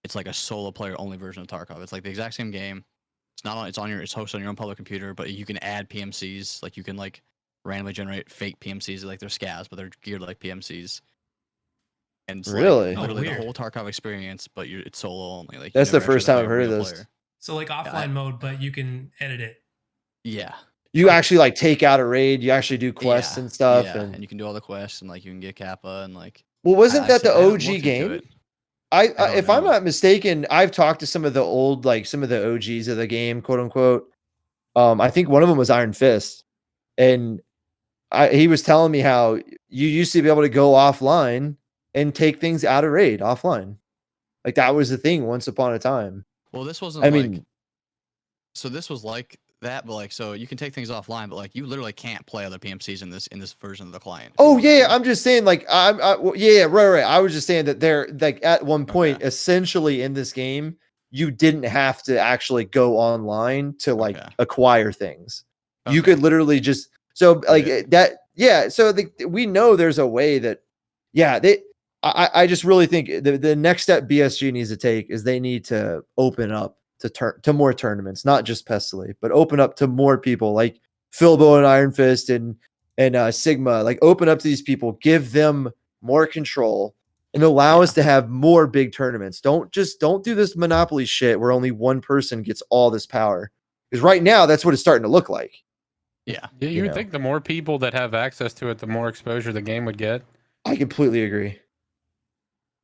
it's like a solo player only version of Tarkov. It's like the exact same game. It's not on. It's hosted on your own public computer, but you can add PMCs. Like you can like randomly generate fake PMCs. Like they're scavs, but they're geared like PMCs. And it's really, like literally weird. the whole Tarkov experience, but it's solo only. Like that's the first time I've heard of this. Player. So like offline mode, but you can edit it. Yeah. You actually like take out a raid. You actually do quests and stuff, and you can do all the quests and like you can get Kappa and like. Well, wasn't that the OG game? I if I'm not mistaken, I've talked to some of the old some of the OGs of the game, quote unquote. I think one of them was Iron Fist, and he was telling me how you used to be able to go offline and take things out of raid offline. Like that was the thing once upon a time. Well, this wasn't. I mean, so this was like that, but like so you can take things offline, but like you literally can't play other PMCs in this version of the client. Oh yeah, I'm just saying right. I was just saying that they're like at one point, essentially in this game, you didn't have to actually go online to like acquire things. You could literally just that. Yeah, so we know there's a way that I just really think the next step BSG needs to take is they need to open up to more tournaments, not just Pestily, but open up to more people like Philbo and Iron Fist and Sigma. Like open up to these people, give them more control, and allow us to have more big tournaments. Don't do this monopoly shit where only one person gets all this power. Because right now that's what it's starting to look like. Yeah, you would think the more people that have access to it, the more exposure the game would get. I completely agree.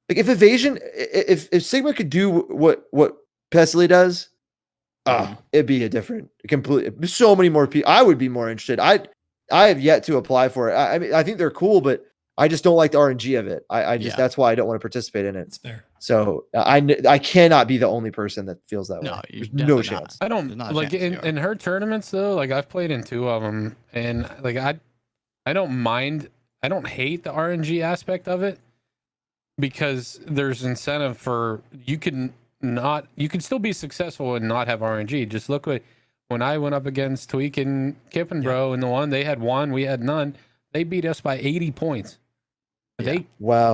Like if Sigma could do what Pestily does, it'd be a different completely. So many more people. I would be more interested. I have yet to apply for it. I mean, I think they're cool, but I just don't like the RNG of it. That's why I don't want to participate in it. It's fair. So I cannot be the only person that feels that way. There's no chance. I don't like in her tournaments though. Like I've played in 2 of them, and like I don't mind. I don't hate the RNG aspect of it because there's incentive for you can still be successful and not have RNG. Just look when I went up against Tweak and Kippen Bro and the one they had 1, we had none. They beat us by 80 points. They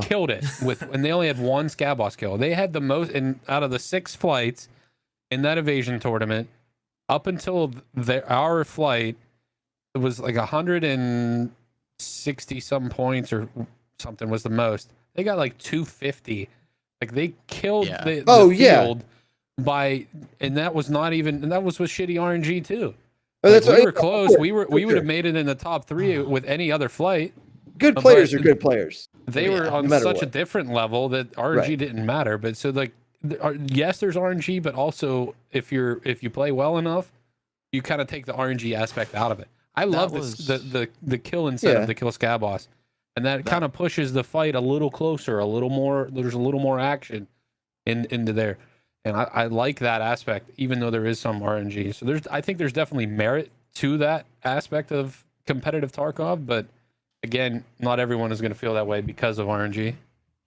killed it and they only had 1 scab boss kill. They had the most out of the 6 flights in that evasion tournament up until our flight. It was like 160 some points or something was the most. They got like 250. Like they killed the field and that was not even, and that was with shitty RNG too. Like we were close. We would have made it in the top 3 with any other flight. Good players are good players. They were on such a different level that RNG didn't matter. But so like, yes, there's RNG, but also if you play well enough, you kind of take the RNG aspect out of it. I love the kill incentive, the kill scab boss. And that kind of pushes the fight a little closer, a little more. There's a little more action into there, and I like that aspect, even though there is some RNG. So I think there's definitely merit to that aspect of competitive Tarkov, but again, not everyone is going to feel that way because of RNG.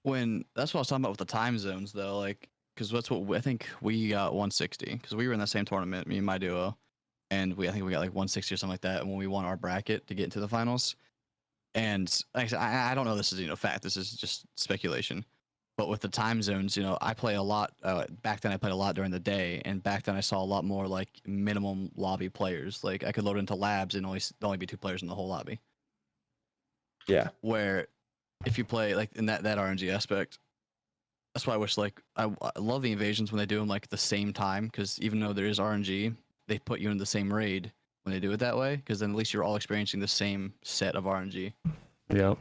That's what I was talking about with the time zones, though, like because that's what I think we got 160 because we were in the same tournament, me and my duo, and I think we got like 160 or something like that when we won our bracket to get into the finals. And like I said, I don't know this is fact. This is just speculation. But with the time zones, I play a lot. Back then, I played a lot during the day, and back then I saw a lot more like minimum lobby players. Like I could load into labs and only be 2 players in the whole lobby. Yeah. Where if you play like in that RNG aspect, that's why I wish I love the invasions when they do them like the same time because even though there is RNG, they put you in the same raid. When they do it that way, because then at least you're all experiencing the same set of RNG. Yep.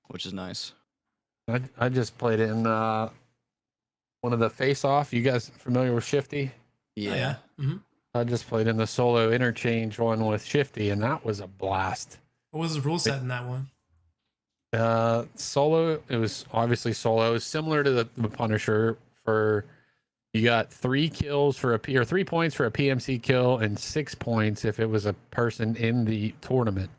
Which is nice. I just played in one of the face-off. You guys familiar with Shifty? Yeah. Mm-hmm. I just played in the solo interchange one with Shifty, and that was a blast. What was the rule set in that one? Solo, it was obviously solo. It was similar to the Punisher for You got 3 kills for or 3 points for a PMC kill and 6 points if it was a person in the tournament,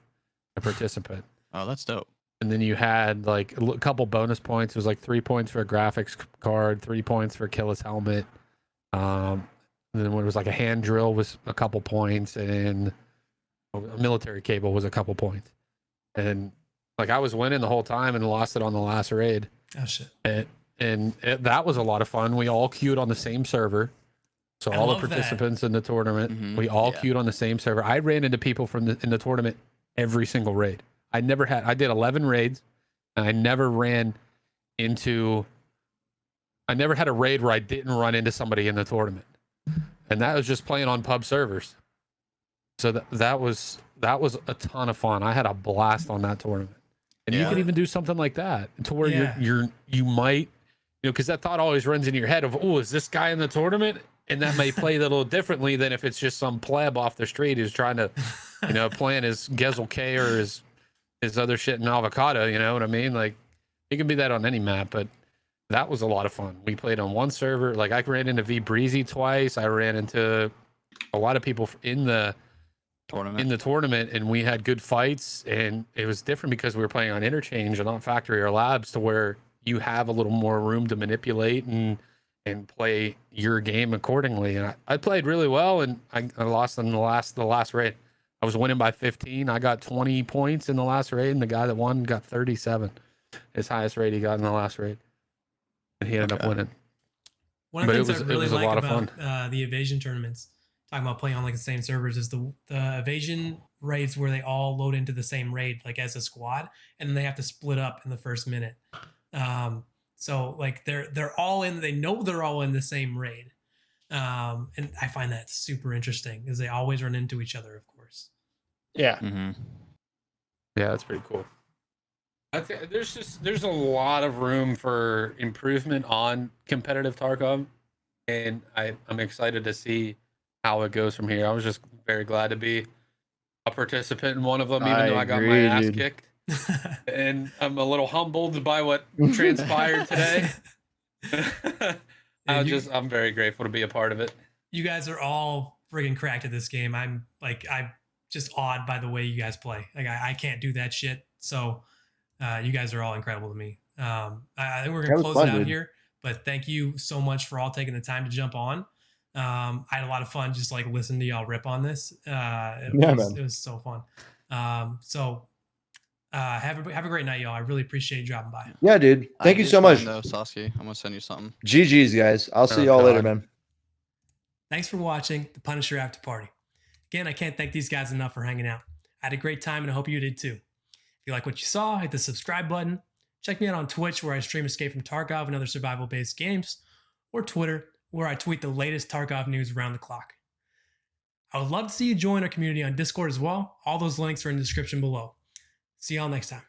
a participant. Oh, that's dope. And then you had like a couple bonus points. It was like 3 points for a graphics card, 3 points for kill his helmet. And then when it was like a hand drill was a couple points, and a military cable was a couple points. And like I was winning the whole time and lost it on the last raid. Oh shit. That was a lot of fun. We all queued on the same server. So all the participants in the tournament, we all queued on the same server. I ran into people in the tournament every single raid. I did 11 raids, and I never had a raid where I didn't run into somebody in the tournament. And that was just playing on pub servers. So that was a ton of fun. I had a blast on that tournament. And you could even do something like that to where you might, because that thought always runs in your head of, oh, is this guy in the tournament? And that may play a little differently than if it's just some pleb off the street who's trying to, playing his Gezel K or his other shit in avocado. You know what I mean? Like, it can be that on any map, but that was a lot of fun. We played on one server. Like, I ran into V Breezy twice. I ran into a lot of people in the tournament, and we had good fights. And it was different because we were playing on interchange and not factory or labs, to where you have a little more room to manipulate and play your game accordingly. And I played really well, and I lost in the last raid. I was winning by 15. I got 20 points in the last raid, and the guy that won got 37. His highest raid he got in the last raid. And he ended up winning. One of the things I really like about the evasion tournaments, talking about playing on like the same servers, is the evasion raids where they all load into the same raid, like as a squad, and then they have to split up in the first minute. So like they're all in, they know they're all in the same raid. And I find that super interesting because they always run into each other, of course. Yeah. Yeah, that's pretty cool. I think there's a lot of room for improvement on competitive Tarkov, and I'm excited to see how it goes from here. I was just very glad to be a participant in one of them, even though I got my ass kicked. And I'm a little humbled by what transpired today. I'm very grateful to be a part of it. You guys are all friggin' cracked at this game. I'm just awed by the way you guys play. Like I can't do that shit. So you guys are all incredible to me. I think we're gonna close it out here. But thank you so much for all taking the time to jump on. I had a lot of fun just like listening to y'all rip on this. It was so fun. Have a great night, y'all. I really appreciate you dropping by. Yeah, dude. Thank you so much. Though, Sawski, I'm gonna send you something. GG's, guys. I'll see y'all later, man. Thanks for watching the Punisher After Party. Again, I can't thank these guys enough for hanging out. I had a great time, and I hope you did too. If you like what you saw, hit the subscribe button. Check me out on Twitch, where I stream Escape from Tarkov and other survival-based games, or Twitter, where I tweet the latest Tarkov news around the clock. I would love to see you join our community on Discord as well. All those links are in the description below. See y'all next time.